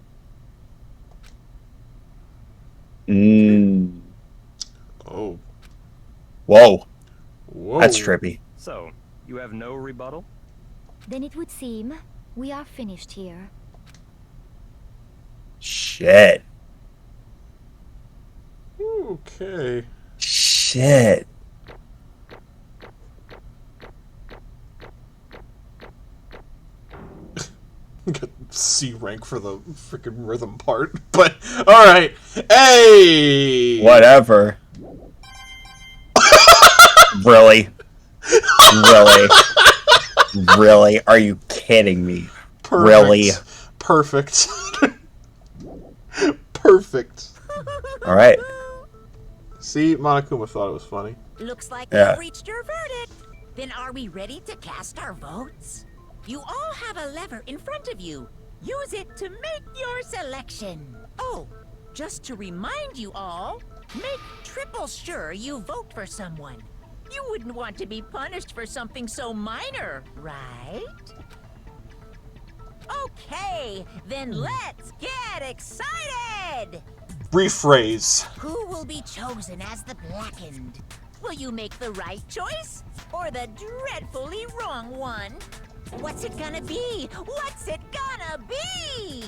Mmm. Oh. Whoa. Whoa. That's trippy. So, you have no rebuttal? Then it would seem we are finished here. Shit. Okay. Shit. Got C rank for the freaking rhythm part, but all right. Hey. Whatever. Really? Really? Really? Are you kidding me? Perfect. Really? Perfect. Perfect. All right. See, Monokuma thought it was funny. Looks like Yeah. we've reached your verdict. Then are we ready to cast our votes? You all have a lever in front of you. Use it to make your selection. Oh, just to remind you all, make triple sure you vote for someone. You wouldn't want to be punished for something so minor, right? Okay, then let's get excited! Rephrase. Who will be chosen as the blackened? Will you make the right choice or the dreadfully wrong one? What's it gonna be? What's it gonna be?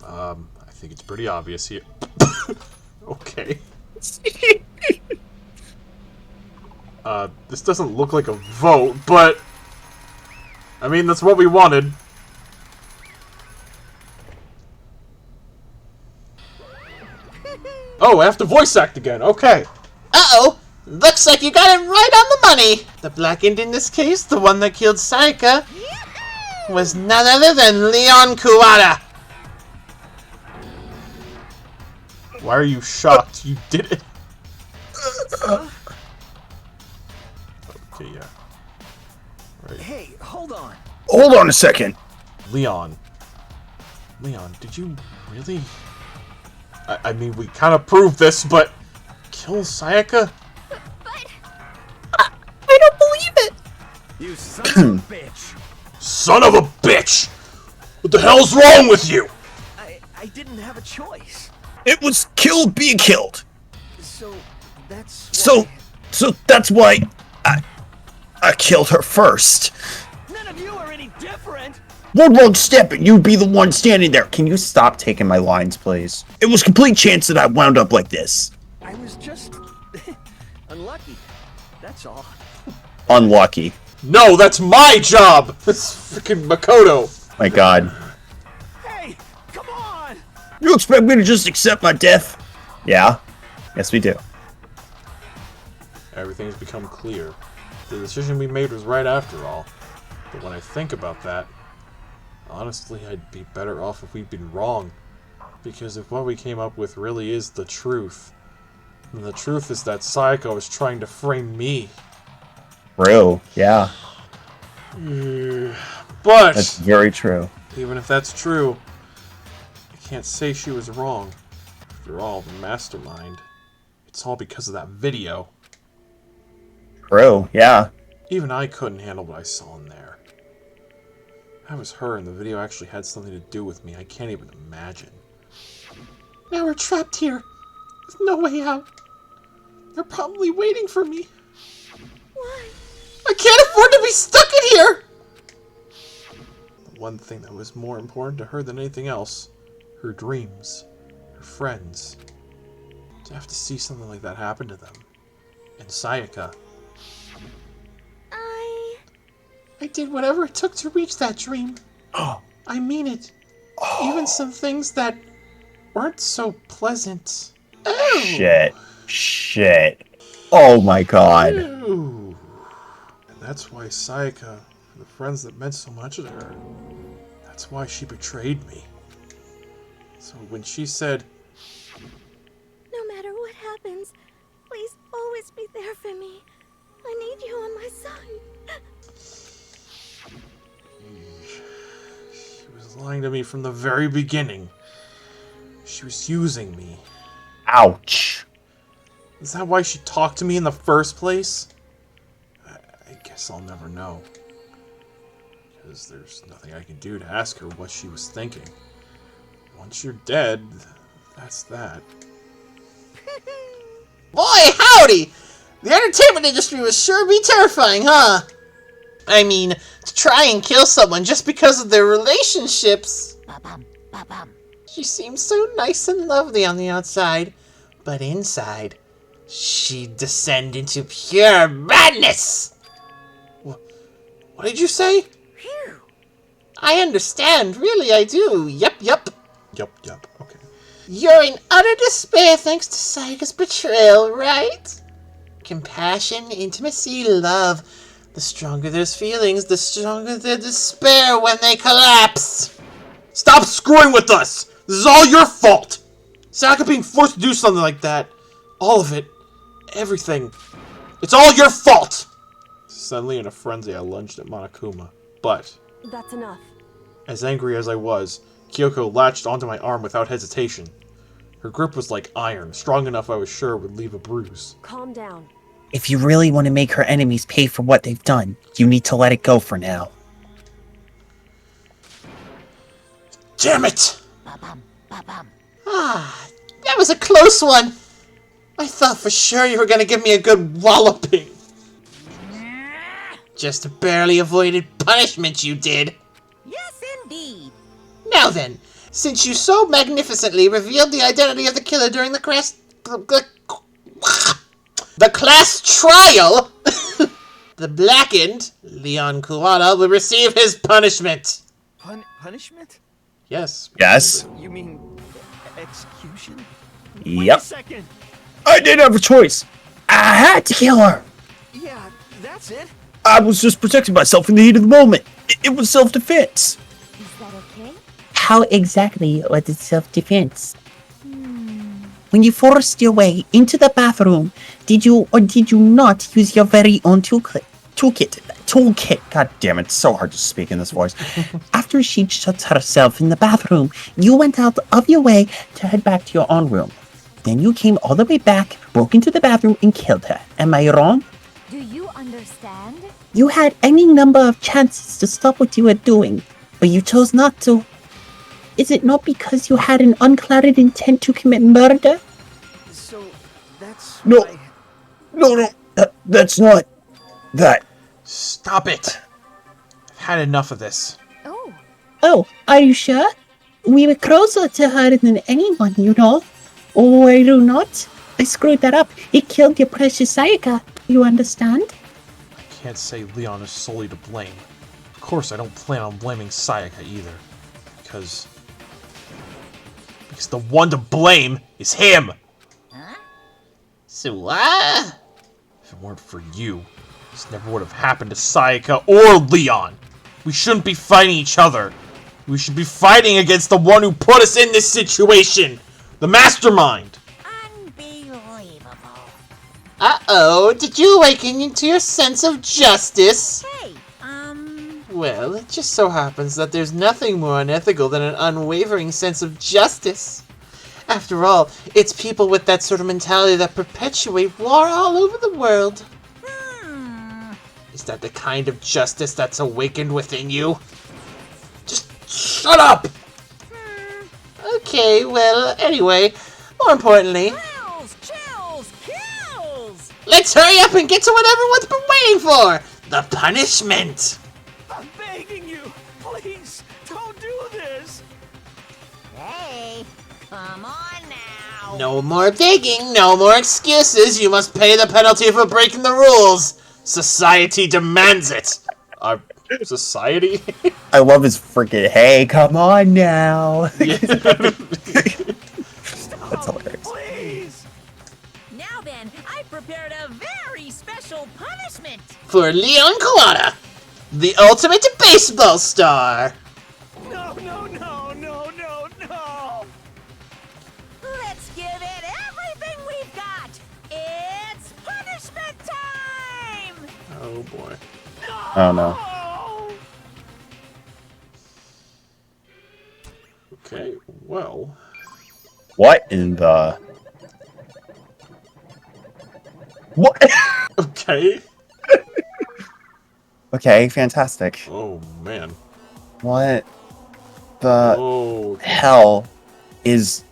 I think it's pretty obvious here. This doesn't look like a vote, but... I mean, that's what we wanted. Oh, I have to voice act again. Okay. Uh-oh! Looks like you got it right on the money! The Black End in this case, the one that killed Sayaka, was none other than Leon Kuwata! Why are you shocked? You did it. Okay, yeah. Right. Hey, hold on. Hold on a second. Leon. Leon, did you really... I mean, we kind of proved this, but... Kill Sayaka? I don't believe it! You son of a bitch! Son of a bitch! What the hell's wrong with you? I didn't have a choice. It was killed being killed. So, that's So that's why I killed her first. None of you are any different! One wrong step and you'd be the one standing there. Can you stop taking my lines, please? It was complete chance that I wound up like this. I was just... unlucky. That's all. Unlucky. No, that's my job! It's freaking Makoto. My god. Hey, come on! You expect me to just accept my death? Yeah. Yes, we do. Everything's become clear. The decision we made was right after all. But when I think about that, honestly, I'd be better off if we'd been wrong. Because if what we came up with really is the truth, then the truth is that Sayaka is trying to frame me. True, yeah. But That's very true. even if that's true, I can't say she was wrong. After all, the mastermind, it's all because of that video. True, yeah. Even I couldn't handle what I saw in there. That was her, and the video actually had something to do with me. I can't even imagine. Now we're trapped here, with no way out. They're probably waiting for me. Why? I can't afford to be stuck in here! The one thing that was more important to her than anything else, her dreams, her friends. To have to see something like that happen to them. And Sayaka. I did whatever it took to reach that dream. I mean it. Even some things that weren't so pleasant. Shit. Oh my god. Ew. And that's why Sayaka, and the friends that meant so much to her, that's why she betrayed me. So when she said, No matter what happens, please always be there for me. I need you on my side. she was lying to me from the very beginning. She was using me. Ouch. Is that why she talked to me in the first place? I guess I'll never know. Because there's nothing I can do to ask her what she was thinking. Once you're dead, that's that. Boy, howdy! The entertainment industry was sure be terrifying, huh? I mean, to try and kill someone just because of their relationships. She seems so nice and lovely on the outside, but inside, she'd descend into pure madness! What did you say? I understand, really I do. Yup. Yup, okay. You're in utter despair thanks to Sayaka's betrayal, right? Compassion, intimacy, love. The stronger those feelings, the stronger the despair when they collapse. Stop screwing with us! This is all your fault! Sayaka being forced to do something like that. All of it. Everything. It's all your fault! Suddenly in a frenzy, I lunged at Monokuma. But, That's enough. as angry as I was, Kyoko latched onto my arm without hesitation. Her grip was like iron, strong enough I was sure would leave a bruise. Calm down. If you really want to make her enemies pay for what they've done, you need to let it go for now. Damn it! Ah, that was a close one. I thought for sure you were going to give me a good walloping. Just barely avoided punishment, you did. Yes, indeed. Now then, since you so magnificently revealed the identity of the killer during the the class trial, the blackened Leon Kuwata will receive his punishment. Punishment? Yes. Yes. You mean execution? Yep. Wait a second. I didn't have a choice. I had to kill her. Yeah, that's it. I was just protecting myself in the heat of the moment. It was self-defense. Is that okay? How exactly was it self-defense? When you forced your way into the bathroom, did you or did you not use your very own toolkit? God damn it, it's so hard to speak in this voice. After she shuts herself in the bathroom, you went out of your way to head back to your own room. Then you came all the way back, broke into the bathroom, and killed her. Am I wrong? Do you understand? You had any number of chances to stop what you were doing, but you chose not to. Is it not because you had an unclouded intent to commit murder? So, that's No. why... No, that's not that. Stop it. I've had enough of this. Oh, are you sure? We were closer to her than anyone, you know. Or were you not? I screwed that up. It killed your precious Sayaka. You understand? I can't say Leon is solely to blame. Of course, I don't plan on blaming Sayaka either. Because the one to blame is him! So what? If it weren't for you, this never would have happened to Sayaka or Leon. We shouldn't be fighting each other. We should be fighting against the one who put us in this situation! The mastermind! Uh-oh, did you awaken into your sense of justice? Hey, Well, it just so happens that there's nothing more unethical than an unwavering sense of justice. After all, it's people with that sort of mentality that perpetuate war all over the world. Is that the kind of justice that's awakened within you? Just shut up! Okay, well, anyway, more importantly... Let's hurry up and get to what everyone's been waiting for! The punishment! I'm begging you, please, don't do this! Hey, come on now. No more begging, no more excuses. You must pay the penalty for breaking the rules. Society demands it. Our society? I love his freaking, hey, come on now. That's hilarious. Please! Now then, I prepared a very special punishment. For Leon Kuwata, the ultimate baseball star. No! Let's give it everything we've got. It's punishment time. Oh boy. Oh no. Okay, well. What in the... What? Okay. Okay, fantastic. Oh man. What the Oh. hell is...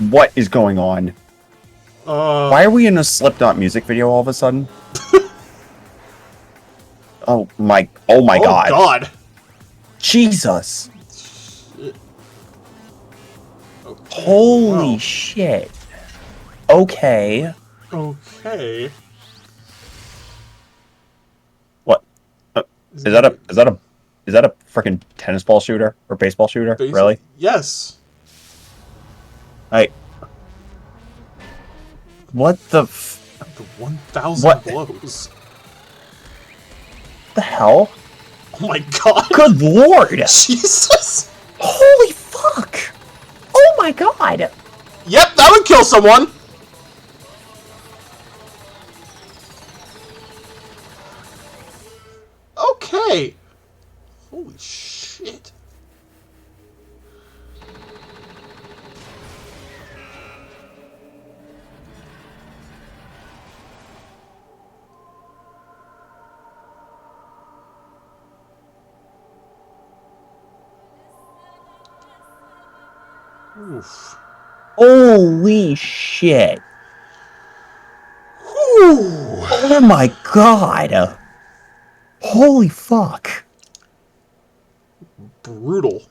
What is going on? Why are we in a Slipknot music video all of a sudden? oh my god. Oh god. Jesus. Shit. Okay, Holy wow. shit. Okay. Okay. What? Is that a freaking tennis ball shooter or baseball shooter? Really? Yes. What the The 1,000 What? blows. the hell? Oh my god. Good lord! Jesus. Holy fuck! Oh my god! Yep, that would kill someone. Okay. Holy shit. Oof. Holy shit! Oh my god! Holy fuck! Brutal.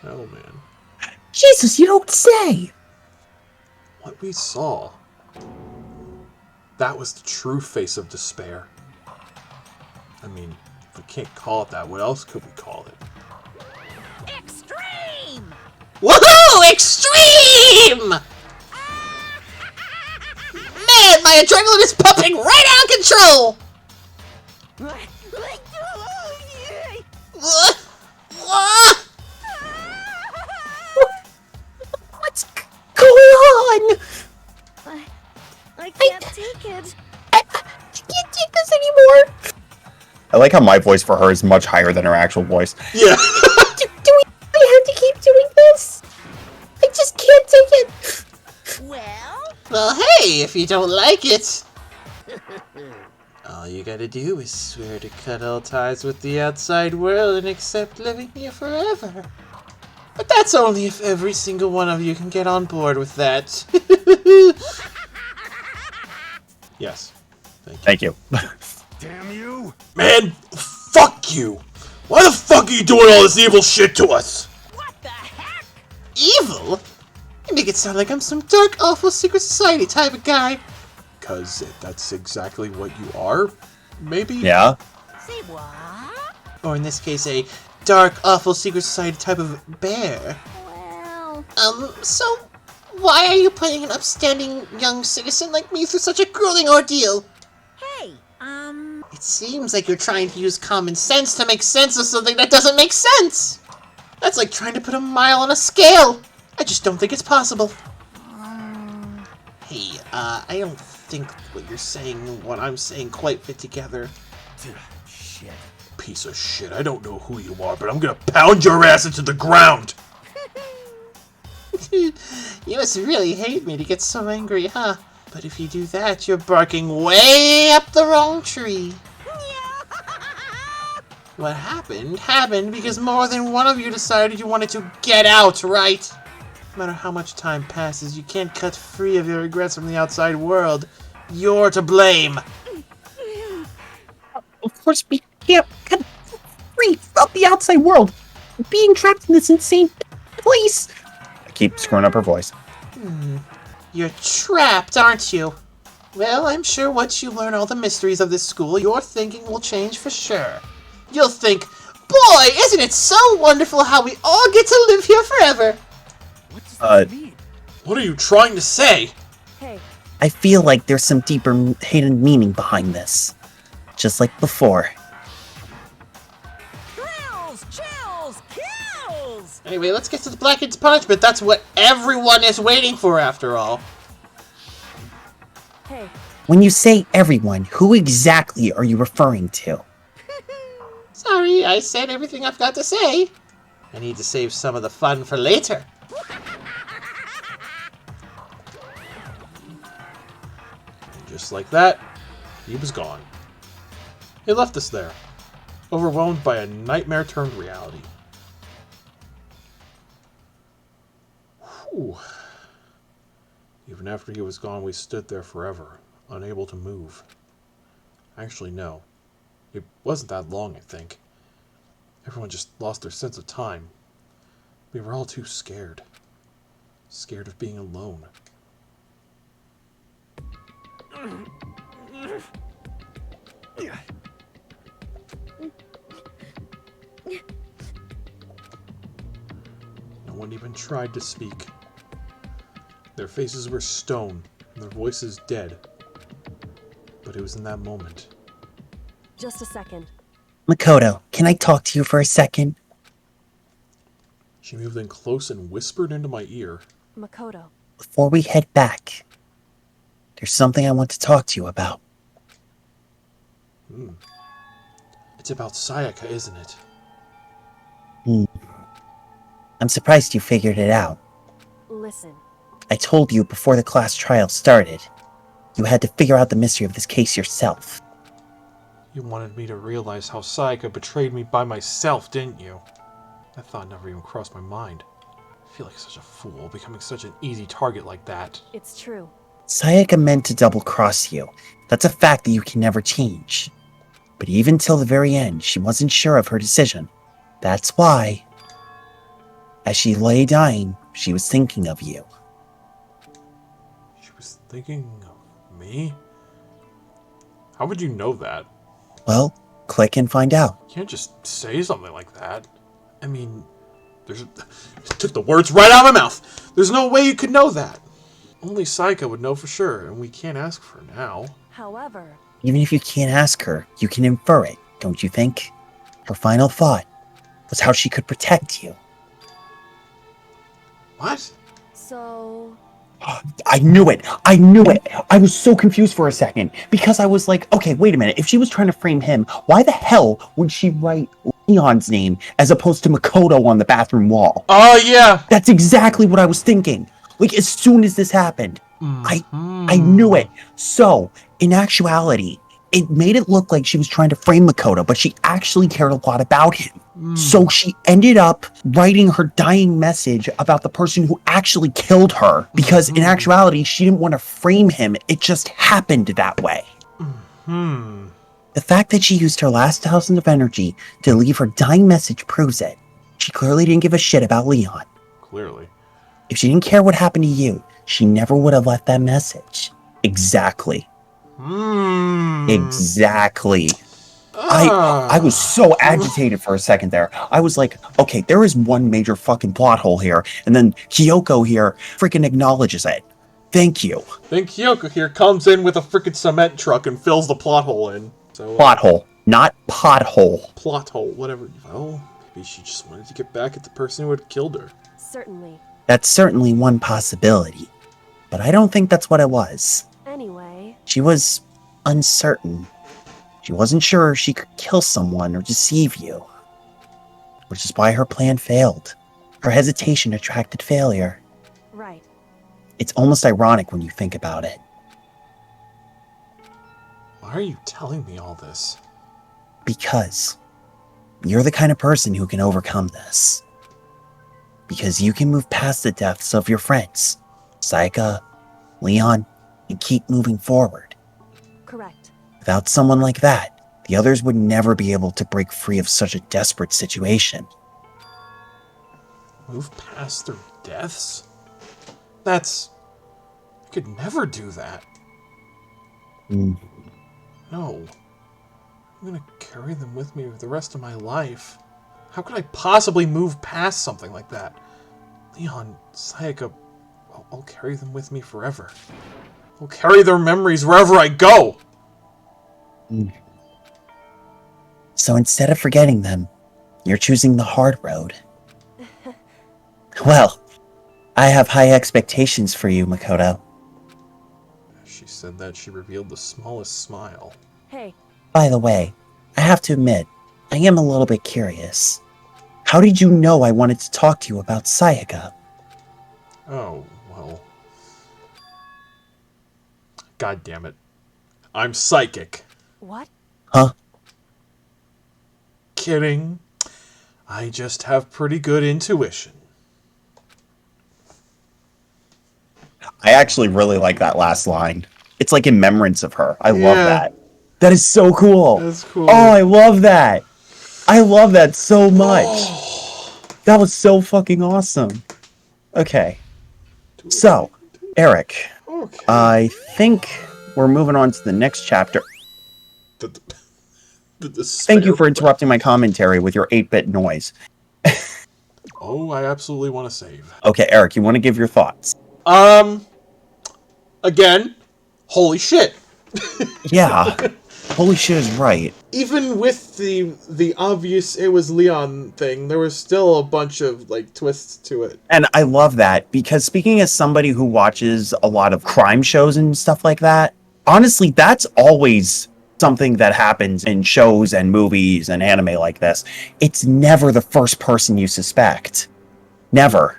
Oh man. Jesus, you don't say! What we saw. That was the true face of despair. I mean, if we can't call it that, what else could we call it? Extreme! Woohoo! Extreme! Man, my adrenaline is pumping right out of control! What's going on? I can't take it. I can't take this anymore. I like how my voice for her is much higher than her actual voice. Yeah. Do we have to keep doing this? I just can't take it. Well, hey, if you don't like it, all you gotta do is swear to cut all ties with the outside world and accept living here forever. But that's only if every single one of you can get on board with that. Yes. Thank you. Damn you! Man, fuck you! Why the fuck are you doing all this evil shit to us? Evil? You make it sound like I'm some dark, awful secret society type of guy. Because that's exactly what you are, maybe? Yeah. Say what? Or in this case, a dark, awful secret society type of bear. Well... So, why are you putting an upstanding young citizen like me through such a grueling ordeal? Hey, It seems like you're trying to use common sense to make sense of something that doesn't make sense. That's like trying to put a mile on a scale. I just don't think it's possible. Hey, I don't think what you're saying and what I'm saying quite fit together. Shit. Piece of shit, I don't know who you are, but I'm gonna pound your ass into the ground! You must really hate me to get so angry, huh? But if you do that, you're barking way up the wrong tree. What happened because more than one of you decided you wanted to get out, right? No matter how much time passes, you can't cut free of your regrets from the outside world. You're to blame. Of course, we can't cut free of the outside world. We're being trapped in this insane place. I keep screwing up her voice. You're trapped, aren't you? Well, I'm sure once you learn all the mysteries of this school, your thinking will change for sure. You'll think, boy, isn't it so wonderful how we all get to live here forever? What are you trying to say? Hey, I feel like there's some deeper hidden meaning behind this. Just like before. Thrills, chills, kills! Anyway, let's get to the Black Kid's punishment. That's what everyone is waiting for, after all. hey, When you say everyone, who exactly are you referring to? Sorry, I said everything I've got to say. I need to save some of the fun for later. And just like that, he was gone. He left us there, overwhelmed by a nightmare turned reality. Whew. Even after he was gone, we stood there forever, unable to move. Actually, no. It wasn't that long, I think. Everyone just lost their sense of time. We were all too scared. Scared of being alone. No one even tried to speak. Their faces were stone, and their voices dead. But it was in that moment. just a second. Makoto, can I talk to you for a second? She moved in close and whispered into my ear. Makoto. Before we head back, there's something I want to talk to you about. It's about Sayaka, isn't it? I'm surprised you figured it out. Listen. I told you before the class trial started. You had to figure out the mystery of this case yourself. You wanted me to realize how Sayaka betrayed me by myself, didn't you? That thought never even crossed my mind. I feel like such a fool, becoming such an easy target like that. It's true. Sayaka meant to double-cross you. That's a fact that you can never change. But even till the very end, she wasn't sure of her decision. That's why, as she lay dying, she was thinking of you. She was thinking of me? How would you know that? Well, click and find out. You can't just say something like that. I mean, took the words right out of my mouth. There's no way you could know that. Only Saika would know for sure, and we can't ask for her now. However, Even if you can't ask her, you can infer it, don't you think? Her final thought was how she could protect you. What? so I knew it! I knew it! I was so confused for a second, because I was like, okay, wait a minute, if she was trying to frame him, why the hell would she write Leon's name as opposed to Makoto on the bathroom wall? Oh, yeah! That's exactly what I was thinking. Like, as soon as this happened, I knew it. So, in actuality, it made it look like she was trying to frame Makoto, but she actually cared a lot about him. So she ended up writing her dying message about the person who actually killed her, because in actuality, she didn't want to frame him. It just happened that way. The fact that she used her last thousand of energy to leave her dying message proves it. She clearly didn't give a shit about Leon. Clearly. If she didn't care what happened to you, she never would have left that message. Exactly. Exactly. I was so agitated for a second there. I was like, okay, there is one major fucking plot hole here, and then Kyoko here freaking acknowledges it. Thank you. Then Kyoko here comes in with a freaking cement truck and fills the plot hole in. So, Plot hole, not pothole. Plot hole, whatever. Well, maybe she just wanted to get back at the person who had killed her. certainly. That's certainly one possibility, but I don't think that's what it was. Anyway, She was uncertain. She wasn't sure she could kill someone or deceive you, which is why her plan failed. Her hesitation attracted failure. right. It's almost ironic when you think about it. Why are you telling me all this? Because you're the kind of person who can overcome this. Because you can move past the deaths of your friends, Saika, Leon, and keep moving forward. Correct. Without someone like that, the others would never be able to break free of such a desperate situation. Move past their deaths? I could never do that. No. I'm gonna carry them with me the rest of my life. How could I possibly move past something like that? Leon, Sayaka, I'll carry them with me forever. I'll carry their memories wherever I go! So instead of forgetting them, you're choosing the hard road. Well, I have high expectations for you, Makoto. As she said that, she revealed the smallest smile. Hey, By the way, I have to admit, I am a little bit curious. How did you know I wanted to talk to you about Sayaka? Oh, well. God damn it. I'm psychic. what? Huh? Kidding. I just have pretty good intuition. I actually really like that last line. It's like in remembrance of her. I love Yeah. that. That is so cool. That's cool. Oh, I love that. I love that so much. That was so fucking awesome. Okay. So, Eric, I think we're moving on to the next chapter. Thank you for interrupting my commentary with your 8-bit noise. Oh, I absolutely want to save. Okay, Eric, you want to give your thoughts? Again, holy shit. Yeah. Holy shit is right. Even with the obvious it was Leon thing, there was still a bunch of like twists to it. And I love that because speaking as somebody who watches a lot of crime shows and stuff like that, honestly, that's always something that happens in shows and movies and anime like this. It's never the first person you suspect. Never.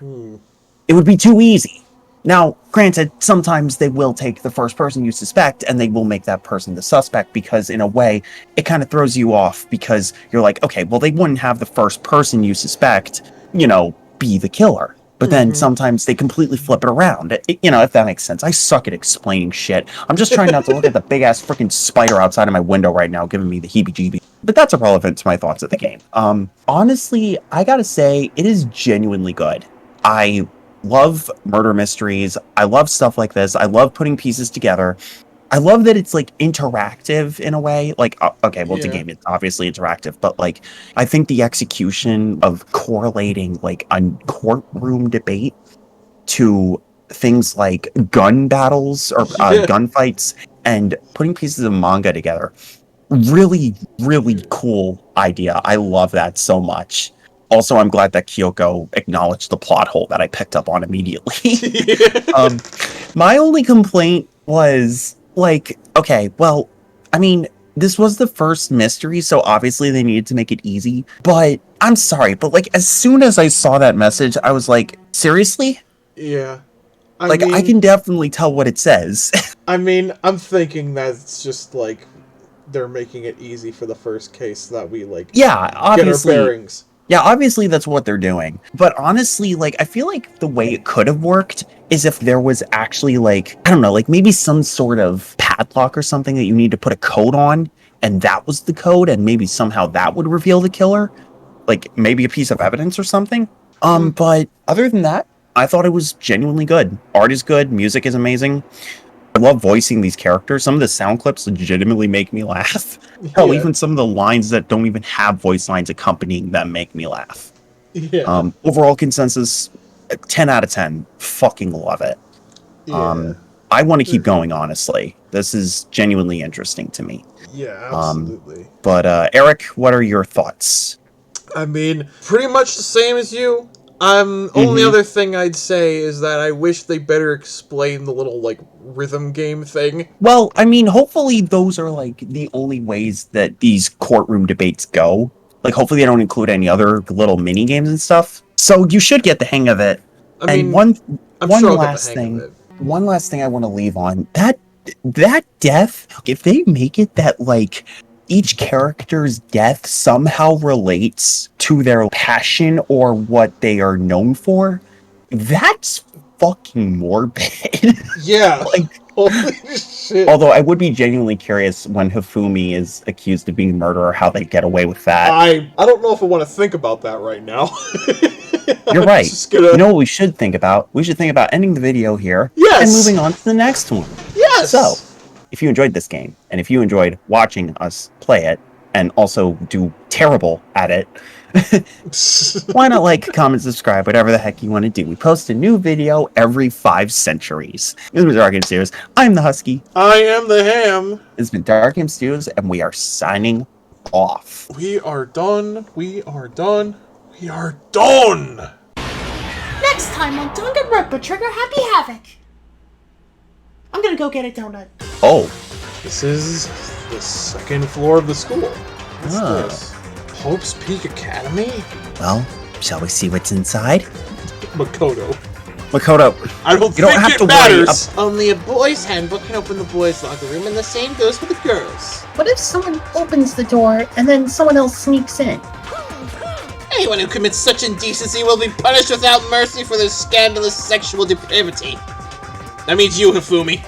It would be too easy. Now, granted, sometimes they will take the first person you suspect and they will make that person the suspect because, in a way, it kind of throws you off because you're like, okay, well, they wouldn't have the first person you suspect, be the killer. But then sometimes they completely flip it around. If that makes sense. I suck at explaining shit. I'm just trying not to look at the big-ass freaking spider outside of my window right now giving me the heebie-jeebies. But that's irrelevant to my thoughts of the game. Honestly, I gotta say, it is genuinely good. I love murder mysteries. I love stuff like this. I love putting pieces together. I love that it's like interactive in a way. Like, okay, well, it's a Yeah. game; it's obviously interactive, but like, I think the execution of correlating like a courtroom debate to things like gun battles or gunfights and putting pieces of manga together. Really, really cool idea. I love that so much. Also, I'm glad that Kyoko acknowledged the plot hole that I picked up on immediately. My only complaint was like, okay, well, I mean, this was the first mystery, so obviously they needed to make it easy. But I'm sorry, but like as soon as I saw that message, I was like, seriously? Yeah. I can definitely tell what it says. I mean, I'm thinking that it's just like they're making it easy for the first case so that we like obviously, get our bearings. Yeah, obviously that's what they're doing. But honestly, like I feel like the way it could have worked is if there was actually like, I don't know, like maybe some sort of padlock or something that you need to put a code on, and that was the code, and maybe somehow that would reveal the killer. Like maybe a piece of evidence or something. But other than that, I thought it was genuinely good. Art is good, music is amazing. I love voicing these characters. Some of the sound clips legitimately make me laugh. Hell, even some of the lines that don't even have voice lines accompanying them make me laugh. Yeah. Overall consensus, 10 out of 10. Fucking love it. Yeah. I want to keep going, honestly. This is genuinely interesting to me. Yeah, absolutely. But Eric, what are your thoughts? I mean, pretty much the same as you. Only other thing I'd say is that I wish they better explain the little, like, rhythm game thing. Well, I mean, hopefully those are, like, the only ways that these courtroom debates go. Like, hopefully they don't include any other little mini games and stuff. So you should get the hang of it. I mean, one sure last thing I want to leave on. That death, if they make it that, like, each character's death somehow relates to their passion or what they are known for, that's fucking morbid. Yeah. Like, holy shit. Although I would be genuinely curious when Hifumi is accused of being a murderer, how they get away with that. I don't know if I want to think about that right now. You're right. You know what we should think about? We should think about ending the video here and moving on to the next one. Yes! So, if you enjoyed this game, and if you enjoyed watching us play it, and also do terrible at it, why not like, comment, subscribe, whatever the heck you want to do. We post a new video every 5 centuries. This has been Dark Game Studios. I'm the Husky. I am the Ham. It's been Dark Game Studios, and we are signing off. We are done. We are done. We are done! Next time on Danganronpa Trigger Happy Havoc. I'm gonna go get a donut. Oh. This is the second floor of the school. What's this? Hope's Peak Academy? Well, shall we see what's inside? Makoto. I don't think have it to matters. Only a boy's handbook can open the boys' locker room, and the same goes for the girls. What if someone opens the door and then someone else sneaks in? Anyone who commits such indecency will be punished without mercy for their scandalous sexual depravity. That means you, Hifumi.